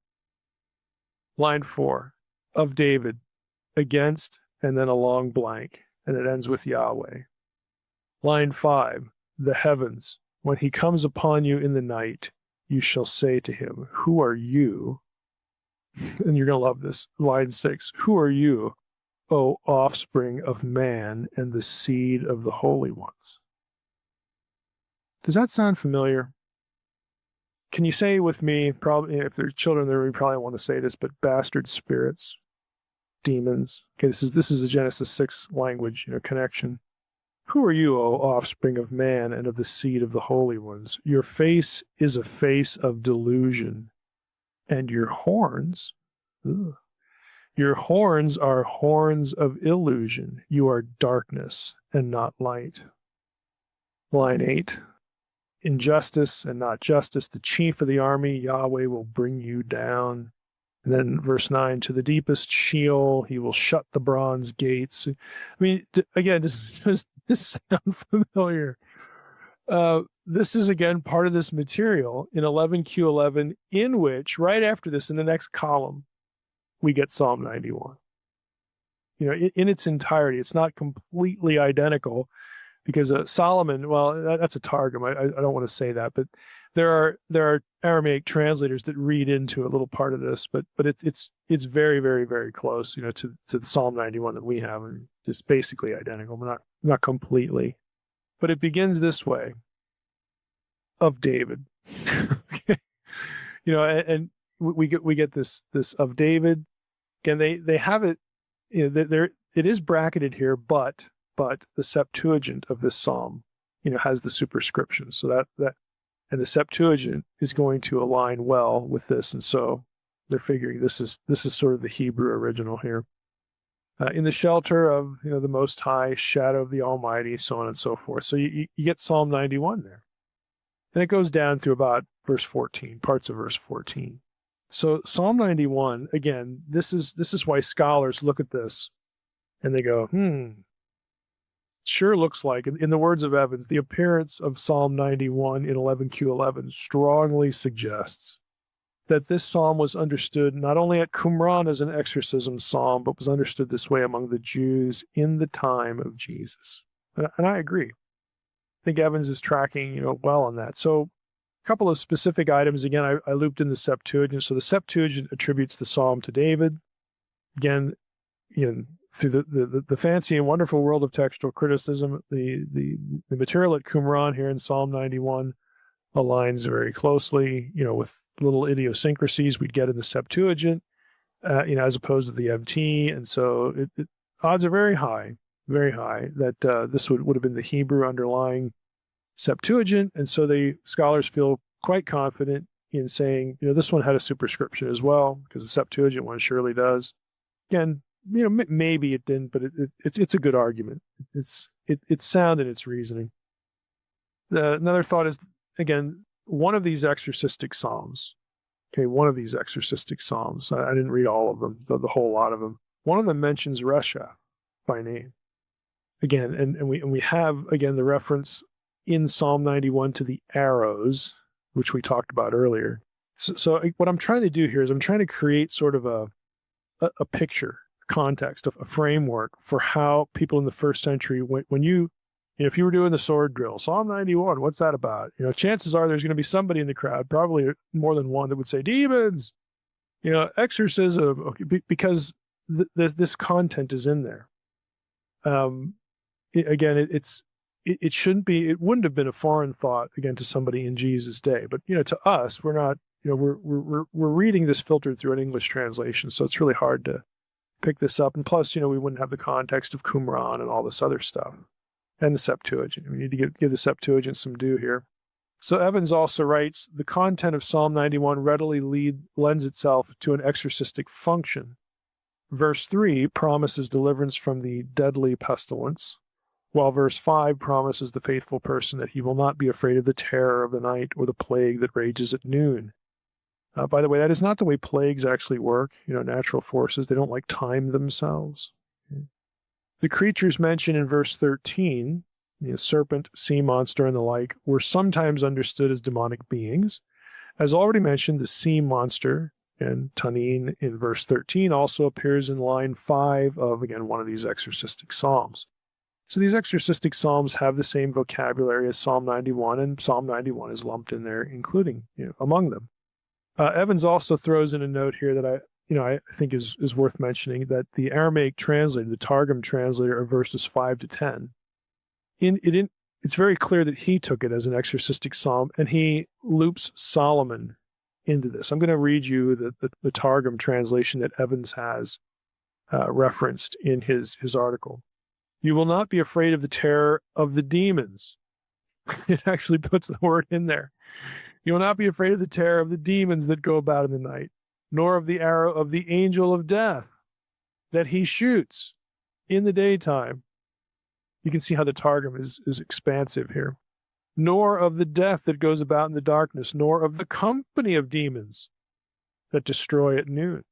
Line 4, of David, against, and then a long blank, and it ends with Yahweh. Line 5, the heavens, When he comes upon you in the night, you shall say to him, who are you? And you're going to love this. Line 6. Who are you, O offspring of man and the seed of the holy ones? Does that sound familiar? Can you say with me, probably if there's children there, we probably want to say this, but bastard spirits, demons. Okay, this is a Genesis 6 language, connection. Who are you, O offspring of man and of the seed of the holy ones? Your face is a face of delusion, and your horns, your horns are horns of illusion. You are darkness and not light. Line 8. Injustice and not justice. The chief of the army, Yahweh, will bring you down. And then verse 9, to the deepest Sheol, he will shut the bronze gates. I mean, again, does this sound familiar? This is, again, part of this material in 11Q11, in which, right after this, in the next column, we get Psalm 91. In its entirety. It's not completely identical, because Solomon, well, that's a Targum. I don't want to say that, but there are Aramaic translators that read into a little part of this, but it's very, very, very close, to the Psalm 91 that we have, and it's basically identical, but not completely. But it begins this way: of David. Okay. And we get this of David. Again, they have it. It is bracketed here, but the Septuagint of this psalm, has the superscription. So that and the Septuagint is going to align well with this, and so they're figuring this is sort of the Hebrew original here. In the shelter of the Most High, shadow of the Almighty, so on and so forth. So you get Psalm 91 there, and it goes down through about verse 14, parts of verse 14. So Psalm 91, again, this is why scholars look at this and they go, sure looks like, in the words of Evans, the appearance of Psalm 91 in 11Q11 strongly suggests that this psalm was understood not only at Qumran as an exorcism psalm, but was understood this way among the Jews in the time of Jesus. And I agree. I think Evans is tracking, well on that. So a couple of specific items. Again, I looped in the Septuagint. So the Septuagint attributes the psalm to David. Again, through the fancy and wonderful world of textual criticism, the material at Qumran here in Psalm 91 aligns very closely, with little idiosyncrasies we'd get in the Septuagint, as opposed to the MT. And so odds are very high that this would have been the Hebrew underlying Septuagint. And so the scholars feel quite confident in saying, this one had a superscription as well, because the Septuagint one surely does. Again, maybe it didn't, but it's a good argument. It's sound in its reasoning. Another thought is, again, one of these exorcistic psalms. Okay, one of these exorcistic psalms. I didn't read all of them, the whole lot of them. One of them mentions Resheph by name. Again, and we have again the reference in Psalm 91 to the arrows, which we talked about earlier. So what I'm trying to do here is I'm trying to create sort of a picture, context, a framework for how people in the first century, when if you were doing the sword drill, Psalm 91, what's that about? Chances are there's going to be somebody in the crowd, probably more than one, that would say demons, exorcism, okay, because this content is in there. Again, it shouldn't be, it wouldn't have been a foreign thought again to somebody in Jesus' day, but to us, we're not, we're reading this filtered through an English translation, so it's really hard to pick this up. And plus, we wouldn't have the context of Qumran and all this other stuff. And the Septuagint. We need to give the Septuagint some due here. So Evans also writes, the content of Psalm 91 readily lends itself to an exorcistic function. Verse 3 promises deliverance from the deadly pestilence, while verse 5 promises the faithful person that he will not be afraid of the terror of the night or the plague that rages at noon. By the way, that is not the way plagues actually work. Natural forces, they don't time themselves. Okay. The creatures mentioned in verse 13, serpent, sea monster, and the like, were sometimes understood as demonic beings. As already mentioned, the sea monster and Tanin in verse 13 also appears in line 5 of, again, one of these exorcistic psalms. So these exorcistic psalms have the same vocabulary as Psalm 91, and Psalm 91 is lumped in there, including, among them. Evans also throws in a note here that I think is worth mentioning, that the Aramaic translator, the Targum translator of verses 5 to 10, it's very clear that he took it as an exorcistic psalm, and he loops Solomon into this. I'm going to read you the Targum translation that Evans has referenced in his article. You will not be afraid of the terror of the demons. It actually puts the word in there. You will not be afraid of the terror of the demons that go about in the night, nor of the arrow of the angel of death that he shoots in the daytime. You can see how the Targum is expansive here. Nor of the death that goes about in the darkness, nor of the company of demons that destroy at noon.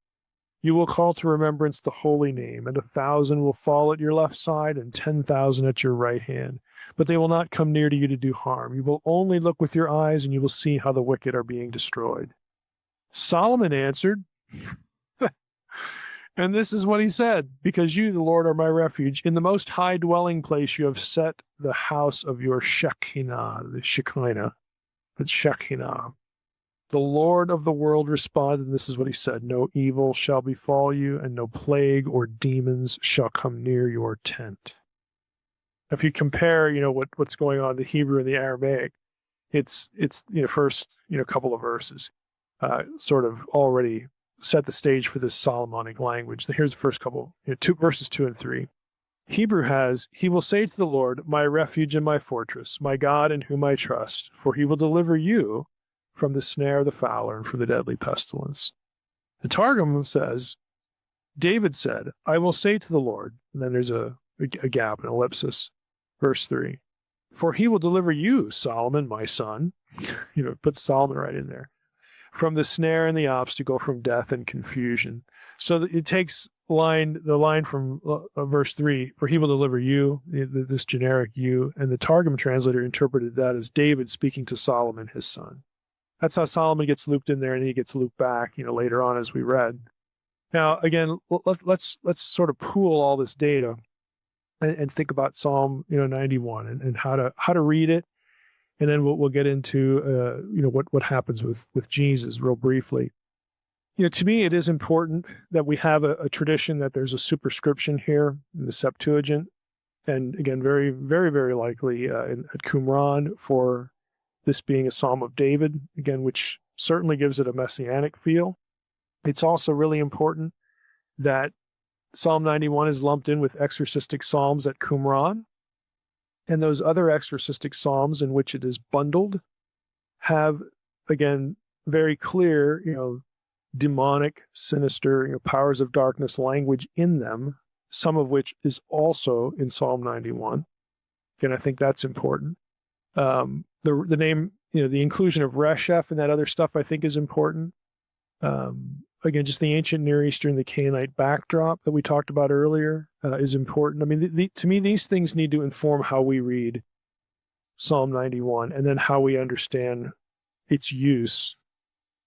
You will call to remembrance the holy name, and 1,000 will fall at your left side and 10,000 at your right hand. But they will not come near to you to do harm. You will only look with your eyes, and you will see how the wicked are being destroyed. Solomon answered, and this is what he said, because you, the Lord, are my refuge. In the most high dwelling place you have set the house of your Shekinah, the Shekinah, but Shekinah. The Lord of the world responded, and this is what he said, no evil shall befall you, and no plague or demons shall come near your tent. If you compare, what's going on in the Hebrew and the Aramaic, it's first, couple of verses sort of already set the stage for this Solomonic language. Here's the first couple, verses 2 and 3. Hebrew has, he will say to the Lord, my refuge and my fortress, my God in whom I trust, for he will deliver you from the snare of the fowler and from the deadly pestilence. The Targum says, David said, I will say to the Lord, and then there's a gap, an ellipsis, verse 3, for he will deliver you, Solomon, my son, put Solomon right in there, from the snare and the obstacle, from death and confusion. So it takes the line from verse 3, for he will deliver you, this generic you, and the Targum translator interpreted that as David speaking to Solomon, his son. That's how Solomon gets looped in there, and he gets looped back, later on as we read. Now, again, let's sort of pool all this data and think about Psalm 91 and how to read it, and then we'll get into what happens with Jesus real briefly. To me, it is important that we have a tradition that there's a superscription here in the Septuagint, and again, very, very, very likely at Qumran for this being a Psalm of David, again, which certainly gives it a messianic feel. It's also really important that Psalm 91 is lumped in with exorcistic psalms at Qumran, and those other exorcistic psalms in which it is bundled have, again, very clear, demonic, sinister, powers of darkness language in them, some of which is also in Psalm 91. Again, I think that's important. The name, the inclusion of Resheph and that other stuff, I think is important. Again, just the ancient Near Eastern, the Canaanite backdrop that we talked about earlier is important. I mean, to me, these things need to inform how we read Psalm 91 and then how we understand its use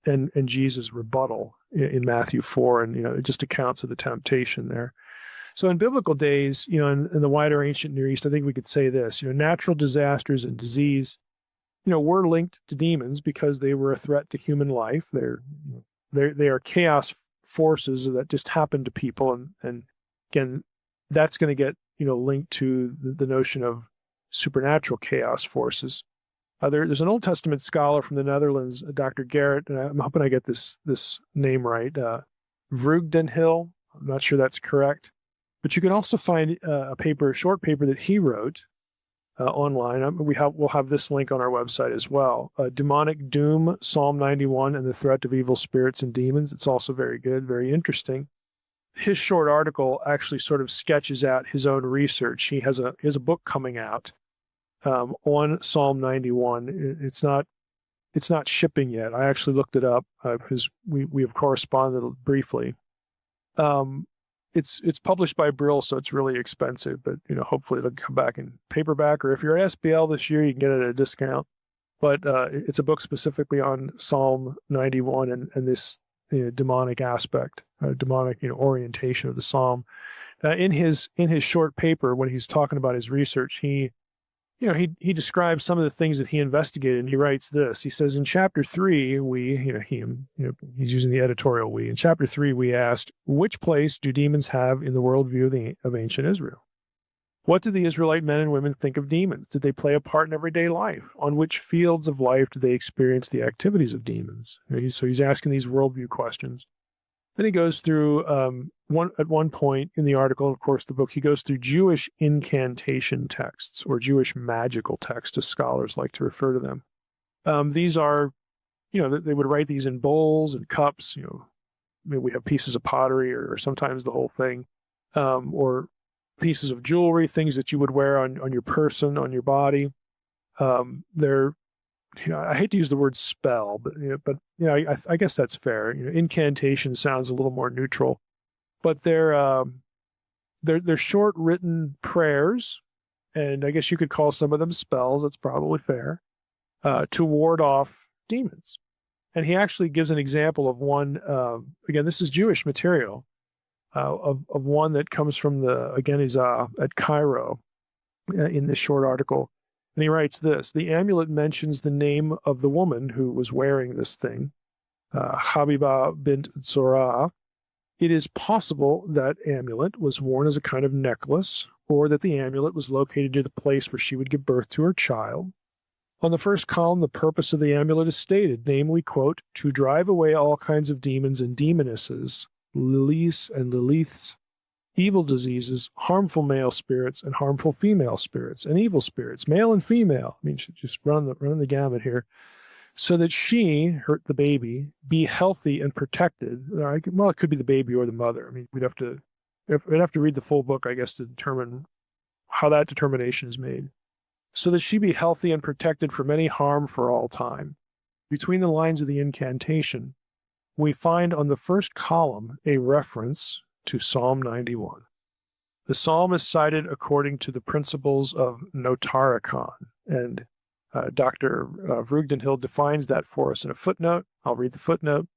and Jesus' rebuttal in Matthew 4 and, just accounts of the temptation there. So in biblical days, in the wider ancient Near East, I think we could say this, natural disasters and disease, were linked to demons because they were a threat to human life. They are chaos forces that just happen to people. And again, that's going to get, linked to the notion of supernatural chaos forces. There's an Old Testament scholar from the Netherlands, Dr. Garrett, and I'm hoping I get this name right, Vreugdenhil. I'm not sure that's correct. But you can also find a short paper that he wrote online. We'll have this link on our website as well. Demonic Doom, Psalm 91, and the Threat of Evil Spirits and Demons. It's also very good, very interesting. His short article actually sort of sketches out his own research. He has a book coming out on Psalm 91. It's not shipping yet. I actually looked it up because we have corresponded briefly. It's published by Brill, so it's really expensive, but hopefully it'll come back in paperback, or if you're SBL this year, you can get it at a discount. But it's a book specifically on Psalm 91 and this demonic aspect, demonic orientation of the psalm. In his short paper, when he's talking about his research, he describes some of the things that he investigated, and he writes this. He says, in chapter 3, he's using the editorial we. In chapter 3, we asked, which place do demons have in the worldview of ancient Israel? What did the Israelite men and women think of demons? Did they play a part in everyday life? On which fields of life did they experience the activities of demons? So he's asking these worldview questions. Then he goes through, at one point in the article, of course, the book, he goes through Jewish incantation texts, or Jewish magical texts, as scholars like to refer to them. These are, they would write these in bowls and cups. We have pieces of pottery, or sometimes the whole thing, or pieces of jewelry, things that you would wear on your person, on your body. They're, I hate to use the word spell, but I guess that's fair. Incantation sounds a little more neutral, but they're short written prayers, and I guess you could call some of them spells. That's probably fair, to ward off demons. And he actually gives an example of one. Again, this is Jewish material, of one that comes from he's at Cairo in this short article. And he writes this: the amulet mentions the name of the woman who was wearing this thing, Habibah bint Zorah. It is possible that amulet was worn as a kind of necklace, or that the amulet was located near the place where she would give birth to her child. On the first column, the purpose of the amulet is stated, namely, quote, to drive away all kinds of demons and demonesses, lilies and liliths, evil diseases, harmful male spirits, and harmful female spirits, and evil spirits, male and female. I mean, just run the gamut here, so that she, the baby, be healthy and protected. Well, it could be the baby or the mother. I mean, we'd have to read the full book, I guess, to determine how that determination is made. So that she be healthy and protected from any harm for all time. Between the lines of the incantation, we find on the first column a reference to Psalm 91. The psalm is cited according to the principles of notarikon, and Dr. Vreugdenhil defines that for us in a footnote. I'll read the footnote.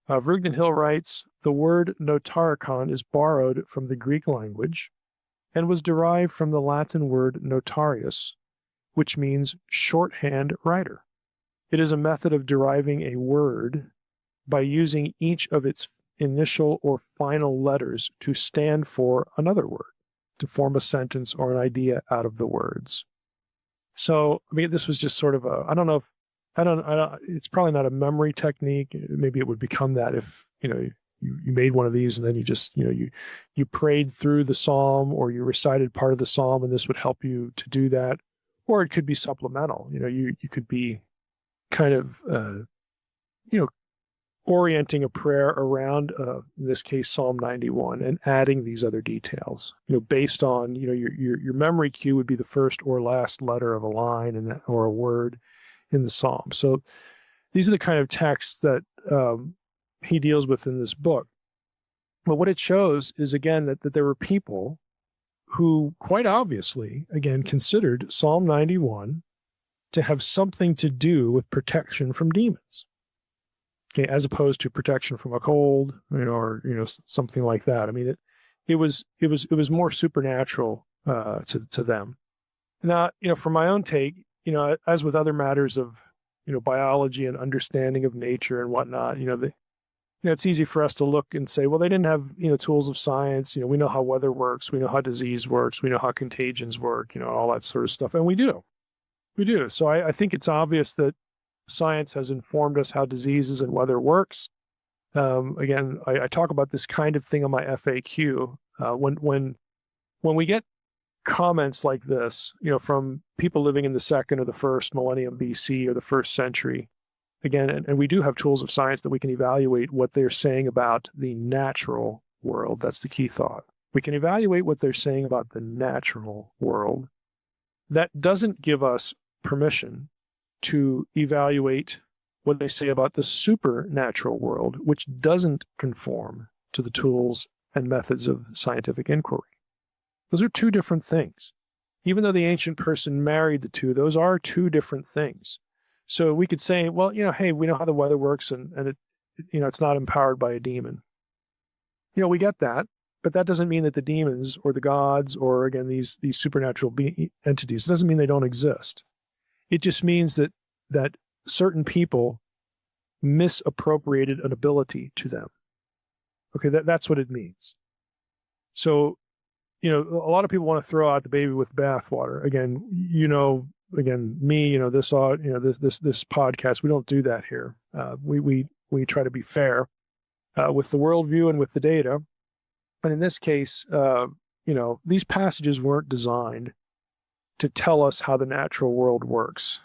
Vreugdenhil writes, the word notarikon is borrowed from the Greek language and was derived from the Latin word notarius, which means shorthand writer. It is a method of deriving a word by using each of its initial or final letters to stand for another word, to form a sentence or an idea out of the words. So, I mean, this was just sort of it's probably not a memory technique. Maybe it would become that if, you made one of these and then you just, you prayed through the psalm, or you recited part of the psalm, and this would help you to do that. Or it could be supplemental. You could be kind of, orienting a prayer around, in this case, Psalm 91, and adding these other details, based on, your memory cue would be the first or last letter of a line or a word in the psalm. So these are the kind of texts that he deals with in this book. But what it shows is, again, that there were people who quite obviously, again, considered Psalm 91 to have something to do with protection from demons. Okay, as opposed to protection from a cold, or something like that. I mean, it was more supernatural to them. Now, for my own take, as with other matters of biology and understanding of nature and whatnot, it's easy for us to look and say, well, they didn't have tools of science. We know how weather works, we know how disease works, we know how contagions work, all that sort of stuff, and we do. So I think it's obvious that science has informed us how diseases and weather works. Again, I talk about this kind of thing on my FAQ. When we get comments like this, from people living in the second or the first millennium BC or the first century, again, and we do have tools of science that we can evaluate what they're saying about the natural world. That's the key thought. We can evaluate what they're saying about the natural world. That doesn't give us permission to evaluate what they say about the supernatural world, which doesn't conform to the tools and methods of scientific inquiry. Those are two different things. Even though the ancient person married the two, those are two different things. So we could say, well, hey, we know how the weather works, and it's not empowered by a demon. We get that, but that doesn't mean that the demons or the gods or, again, these supernatural entities, it doesn't mean they don't exist. It just means that certain people misappropriated an ability to them. Okay, that's what it means. So, a lot of people want to throw out the baby with the bathwater. Again, me, this podcast, we don't do that here. We try to be fair with the worldview and with the data. And in this case, these passages weren't designed to tell us how the natural world works.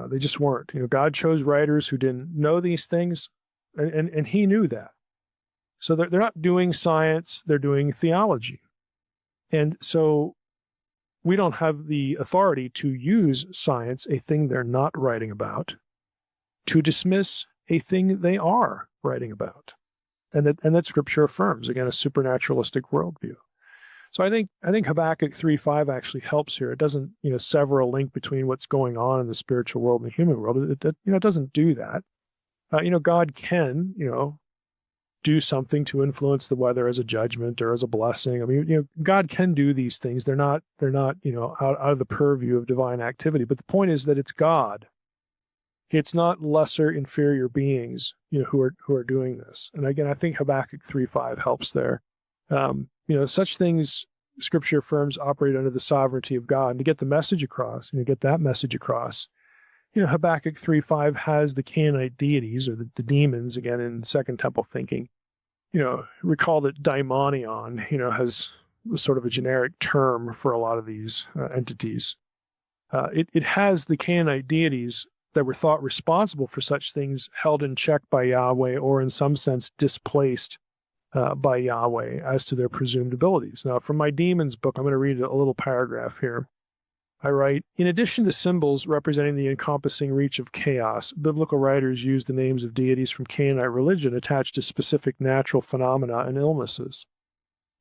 They just weren't. God chose writers who didn't know these things, and he knew that. So they're not doing science, they're doing theology. And so we don't have the authority to use science, a thing they're not writing about, to dismiss a thing they are writing about. And that Scripture affirms, again, a supernaturalistic worldview. So I think Habakkuk 3:5 actually helps here. It doesn't, sever a link between what's going on in the spiritual world and the human world. It doesn't do that. God can, do something to influence the weather as a judgment or as a blessing. I mean, God can do these things. They're not, out of the purview of divine activity. But the point is that it's God. It's not lesser, inferior beings, who are doing this. And again, I think Habakkuk 3:5 helps there. Such things, Scripture affirms, operate under the sovereignty of God. And to get the message across, get that message across, Habakkuk 3:5 has the Canaanite deities, or the demons, again, in Second Temple thinking. Recall that daimonion, has sort of a generic term for a lot of these entities. It has the Canaanite deities that were thought responsible for such things held in check by Yahweh, or in some sense displaced by Yahweh as to their presumed abilities. Now, from my demons book, I'm going to read a little paragraph here. I write, in addition to symbols representing the encompassing reach of chaos, biblical writers use the names of deities from Canaanite religion attached to specific natural phenomena and illnesses.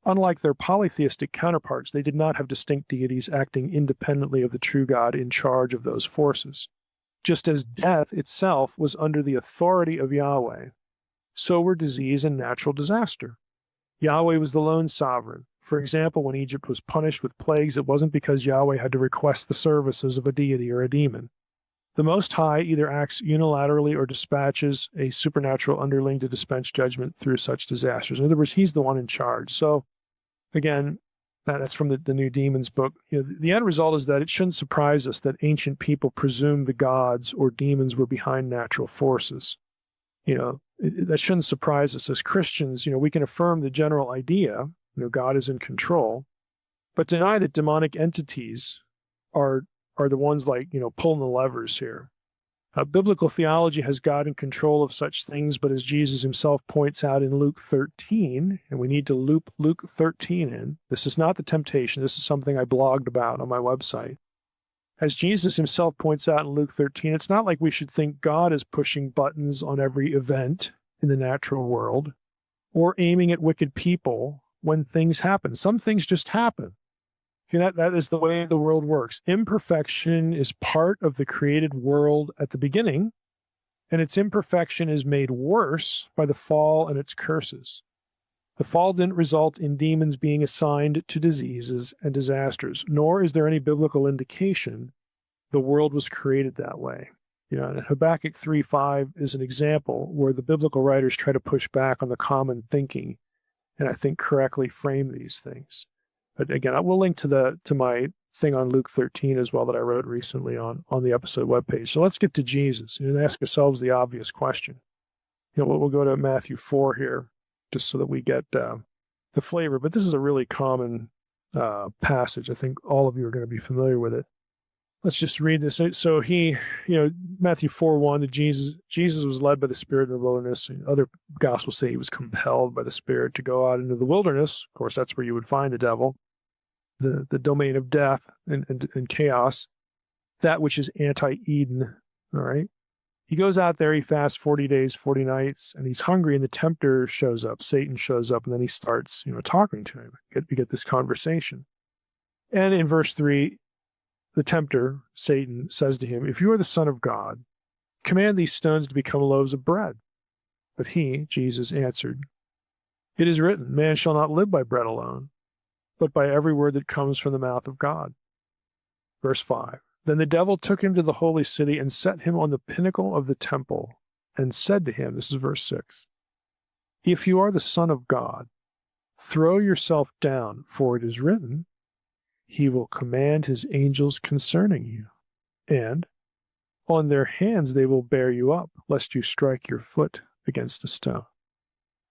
Unlike their polytheistic counterparts, they did not have distinct deities acting independently of the true God in charge of those forces. Just as death itself was under the authority of Yahweh, so were disease and natural disaster. Yahweh was the lone sovereign. For example, when Egypt was punished with plagues, it wasn't because Yahweh had to request the services of a deity or a demon. The Most High either acts unilaterally or dispatches a supernatural underling to dispense judgment through such disasters. In other words, he's the one in charge. So, again, that's from the New Demons book. The end result is that it shouldn't surprise us that ancient people presumed the gods or demons were behind natural forces. That shouldn't surprise us. As Christians, we can affirm the general idea, God is in control, but deny that demonic entities are the ones pulling the levers here. Biblical theology has God in control of such things, but as Jesus himself points out in Luke 13, and we need to loop Luke 13 in, this is not the temptation, this is something I blogged about on my website. As Jesus himself points out in Luke 13, it's not like we should think God is pushing buttons on every event in the natural world or aiming at wicked people when things happen. Some things just happen. That is the way the world works. Imperfection is part of the created world at the beginning, and its imperfection is made worse by the fall and its curses. The fall didn't result in demons being assigned to diseases and disasters, nor is there any biblical indication the world was created that way. And Habakkuk 3:5 is an example where the biblical writers try to push back on the common thinking, and I think correctly frame these things. But again, I will link to my thing on Luke 13 as well that I wrote recently on the episode webpage. So let's get to Jesus and ask ourselves the obvious question. We'll go to Matthew 4 here, just so that we get the flavor. But this is a really common passage. I think all of you are going to be familiar with it. Let's just read this. So Matthew 4:1, Jesus was led by the Spirit in the wilderness. Other Gospels say he was compelled by the Spirit to go out into the wilderness. Of course, that's where you would find the devil, the domain of death and chaos, that which is anti-Eden. All right. He goes out there, he fasts 40 days, 40 nights, and he's hungry, and the tempter shows up. Satan shows up, and then he starts, talking to him. We get this conversation. And in verse 3, the tempter, Satan, says to him, "If you are the Son of God, command these stones to become loaves of bread." But he, Jesus, answered, "It is written, man shall not live by bread alone, but by every word that comes from the mouth of God." Verse 5. Then the devil took him to the holy city and set him on the pinnacle of the temple and said to him, this is verse 6, "If you are the Son of God, throw yourself down, for it is written, he will command his angels concerning you, and on their hands they will bear you up, lest you strike your foot against a stone."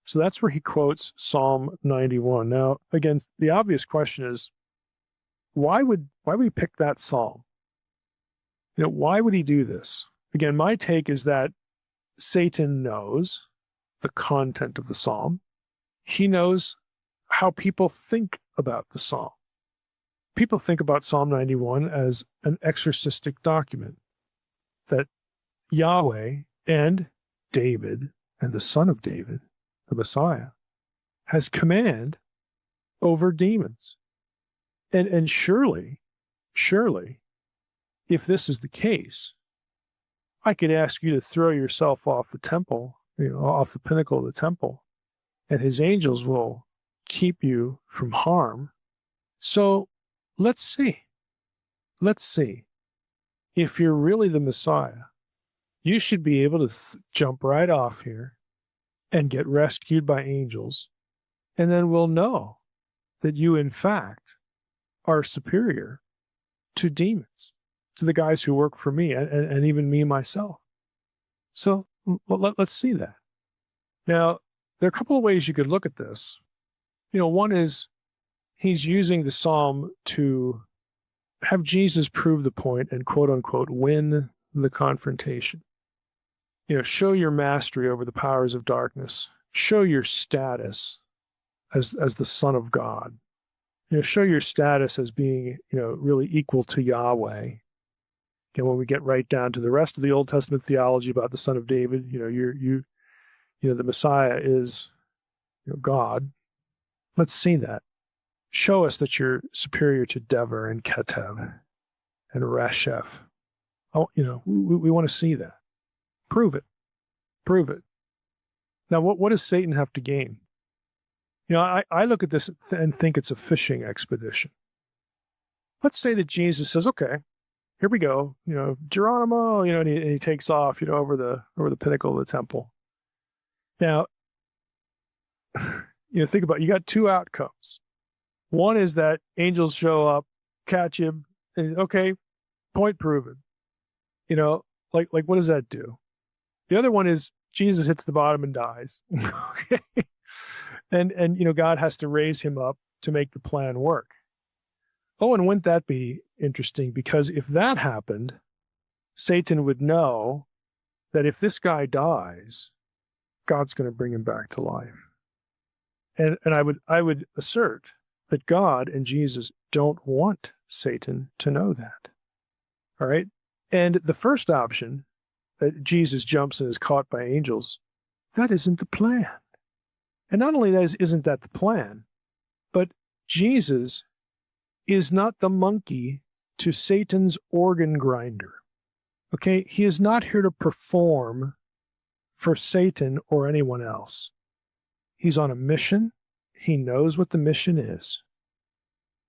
So that's where he quotes Psalm 91. Now, again, the obvious question is, why would he pick that psalm? Why would he do this? Again, my take is that Satan knows the content of the psalm. He knows how people think about the psalm. People think about Psalm 91 as an exorcistic document that Yahweh and David and the son of David, the Messiah, has command over demons. And surely, if this is the case, I could ask you to throw yourself off the temple, off the pinnacle of the temple, and his angels will keep you from harm. So let's see. If you're really the Messiah, you should be able to jump right off here and get rescued by angels, and then we'll know that you, in fact, are superior to demons, to the guys who work for me, and even me myself. So let's see that. Now, there are a couple of ways you could look at this. One is he's using the psalm to have Jesus prove the point and, quote unquote, win the confrontation. Show your mastery over the powers of darkness. Show your status as the Son of God. Show your status as being, really equal to Yahweh. Again, when we get right down to the rest of the Old Testament theology about the Son of David, the Messiah is, God. Let's see that. Show us that you're superior to Deber and Keteb and Resheph. Oh, we want to see that. Prove it. Now, what does Satan have to gain? I look at this and think it's a fishing expedition. Let's say that Jesus says, "Okay, here we go. Geronimo," and he takes off, over the pinnacle of the temple. Now, think about it. You got two outcomes. One is that angels show up, catch him, and okay, point proven. Like what does that do? The other one is Jesus hits the bottom and dies. Okay. And God has to raise him up to make the plan work. Oh, and wouldn't that be interesting? Because if that happened, Satan would know that if this guy dies, God's going to bring him back to life. And I would assert that God and Jesus don't want Satan to know that. All right? And the first option, that Jesus jumps and is caught by angels, that isn't the plan. And not only isn't that the plan, but Jesus is not the monkey to Satan's organ grinder. Okay? He is not here to perform for Satan or anyone else. He's on a mission. He knows what the mission is.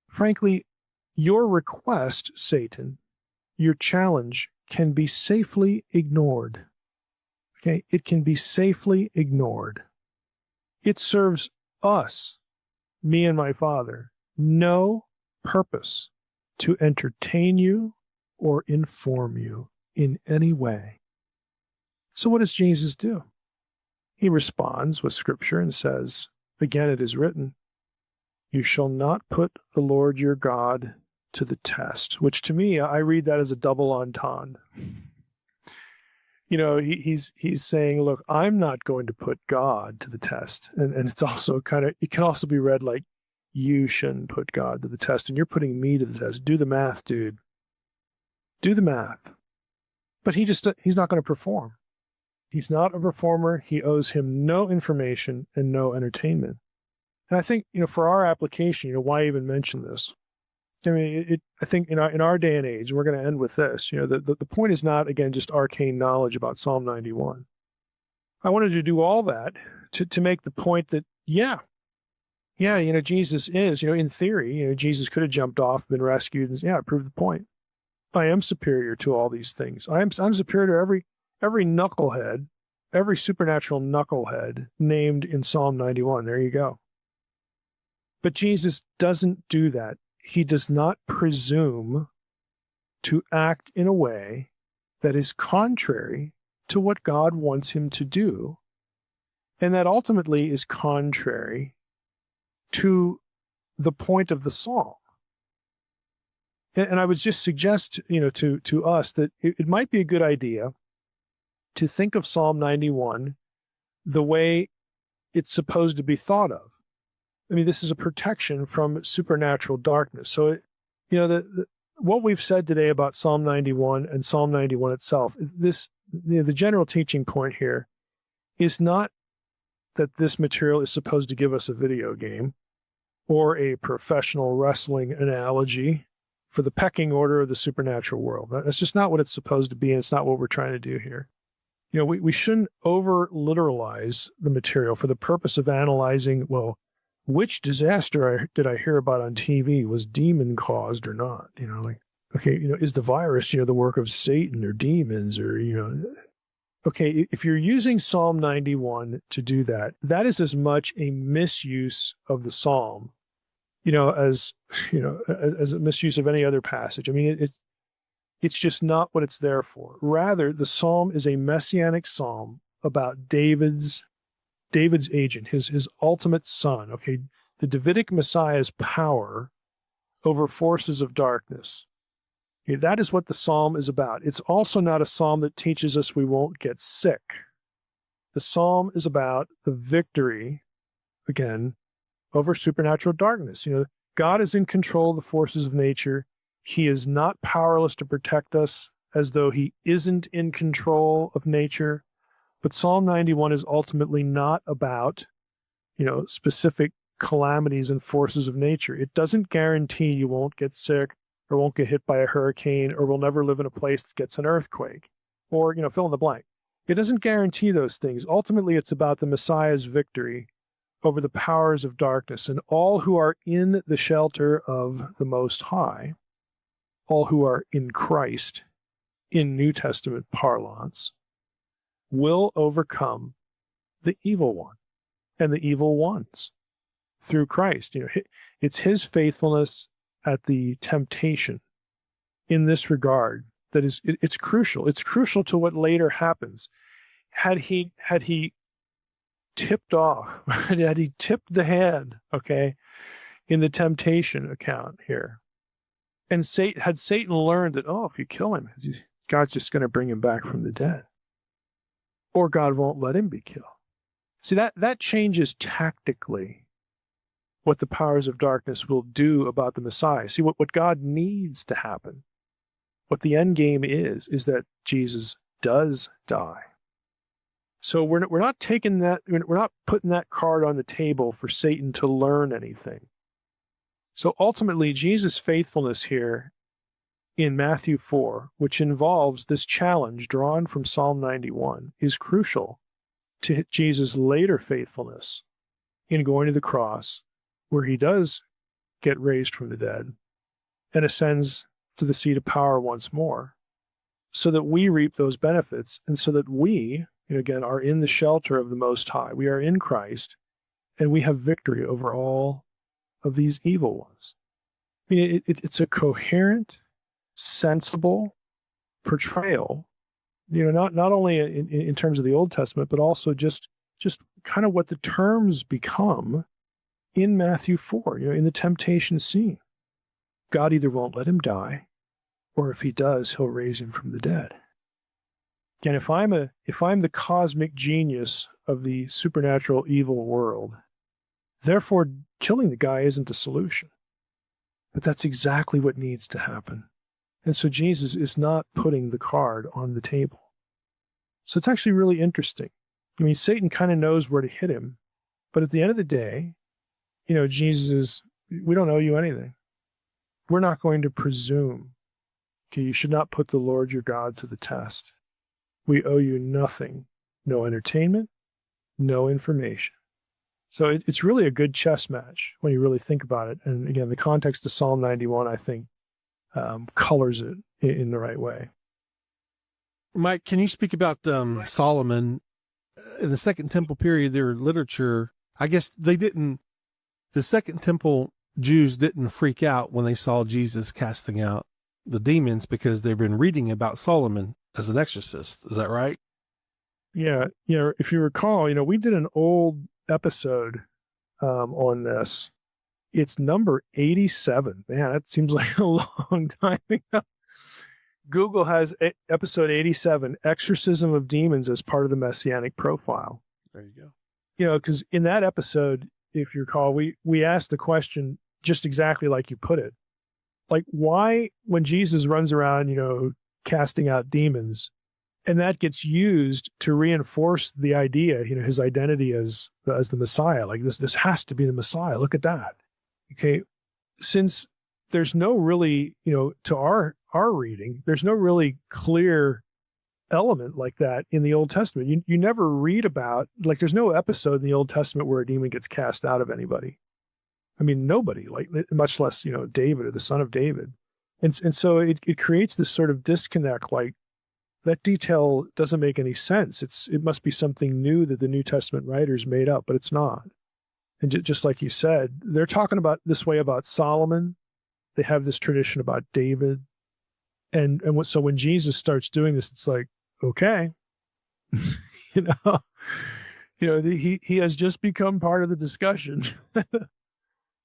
Frankly, your request, Satan, your challenge, can be safely ignored. Okay? It can be safely ignored. It serves us, me and my Father, no purpose to entertain you or inform you in any way. So what does Jesus do? He responds with Scripture and says, again, it is written, "You shall not put the Lord your God to the test," which to me, I read that as a double entendre. He's saying, look, I'm not going to put God to the test. And it's also it can also be read like, you shouldn't put God to the test, and you're putting me to the test. Do the math, dude. Do the math. But he's not going to perform. He's not a performer. He owes him no information and no entertainment. And I think, for our application, why even mention this? I mean, I think in our day and age, we're going to end with this. The point is not, again, just arcane knowledge about Psalm 91. I wanted to do all that to make the point that, yeah, Jesus is, in theory, Jesus could have jumped off, been rescued, and yeah, prove the point. I am superior to all these things. I'm superior to every knucklehead, every supernatural knucklehead named in Psalm 91. There you go. But Jesus doesn't do that. He does not presume to act in a way that is contrary to what God wants him to do, and that ultimately is contrary to the point of the psalm. And I would just suggest, to us that it might be a good idea to think of Psalm 91 the way it's supposed to be thought of. I mean, this is a protection from supernatural darkness. So, what we've said today about Psalm 91 and Psalm 91 itself, the general teaching point here is not that this material is supposed to give us a video game or a professional wrestling analogy for the pecking order of the supernatural world. That's just not what it's supposed to be, and it's not what we're trying to do here. We shouldn't over-literalize the material for the purpose of analyzing, well, which disaster did I hear about on TV? Was demon-caused or not? Okay, is the virus, the work of Satan or demons or, Okay, if you're using Psalm 91 to do that, that is as much a misuse of the psalm, as a misuse of any other passage. I mean, it's just not what it's there for. Rather, the psalm is a messianic psalm about David's agent, his ultimate son. Okay, the Davidic Messiah's power over forces of darkness. Okay, that is what the psalm is about. It's also not a psalm that teaches us we won't get sick. The psalm is about the victory, again, over supernatural darkness. God is in control of the forces of nature. He is not powerless to protect us as though he isn't in control of nature. But Psalm 91 is ultimately not about, specific calamities and forces of nature. It doesn't guarantee you won't get sick or won't get hit by a hurricane or will never live in a place that gets an earthquake or, fill in the blank. It doesn't guarantee those things. Ultimately, it's about the Messiah's victory over the powers of darkness, and all who are in the shelter of the Most High, all who are in Christ, in New Testament parlance, will overcome the evil one and the evil ones through Christ. It's his faithfulness at the temptation in this regard that it's crucial. It's crucial to what later happens. Had he tipped off, had he tipped the hand, okay, in the temptation account here, and had Satan learned that, if you kill him, God's just going to bring him back from the dead, or God won't let him be killed. See, that changes tactically what the powers of darkness will do about the Messiah. See, what God needs to happen, what the end game is that Jesus does die. So we're not taking that, we're not putting that card on the table for Satan to learn anything. So ultimately, Jesus' faithfulness here in Matthew 4, which involves this challenge drawn from Psalm 91, is crucial to Jesus' later faithfulness in going to the cross, where he does get raised from the dead and ascends to the seat of power once more, so that we reap those benefits and so that we, again, are in the shelter of the Most High. We are in Christ, and we have victory over all of these evil ones. I mean, it's a coherent, sensible portrayal, not only in terms of the Old Testament, but also just kind of what the terms become in Matthew 4, in the temptation scene. God either won't let him die, or if he does, he'll raise him from the dead. Again, if I'm the cosmic genius of the supernatural evil world, therefore killing the guy isn't the solution. But that's exactly what needs to happen. And so Jesus is not putting the card on the table. So it's actually really interesting. I mean, Satan kind of knows where to hit him, but at the end of the day, Jesus is, we don't owe you anything. We're not going to presume. Okay, you should not put the Lord your God to the test. We owe you nothing no entertainment, no information. So it's really a good chess match when you really think about it. And again, the context of Psalm 91, I think, colors it in the right way. Mike, can you speak about Solomon? In the Second Temple period, their literature, I guess the Second Temple Jews didn't freak out when they saw Jesus casting out the demons because they've been reading about Solomon as an exorcist. Is that right? Yeah. If you recall, we did an old episode on this. It's number 87. Man, that seems like a long time ago. Google has episode 87, Exorcism of Demons, as part of the Messianic Profile. There you go. Because in that episode, if you recall, we asked the question just exactly like you put it. Like, why, when Jesus runs around, casting out demons, and that gets used to reinforce the idea, his identity as the Messiah. Like, this has to be the Messiah. Look at that. Okay. Since there's no really, to our reading, there's no really clear element like that in the Old Testament. You never read about, like, there's no episode in the Old Testament where a demon gets cast out of anybody. I mean, nobody, like, much less, David or the son of David. And so it creates this sort of disconnect, like, that detail doesn't make any sense. It must be something new that the New Testament writers made up, but it's not. And just like you said, they're talking about this way about Solomon. They have this tradition about David. So when Jesus starts doing this, it's like, okay, he has just become part of the discussion,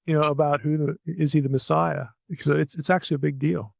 about is he the Messiah? Because it's actually a big deal.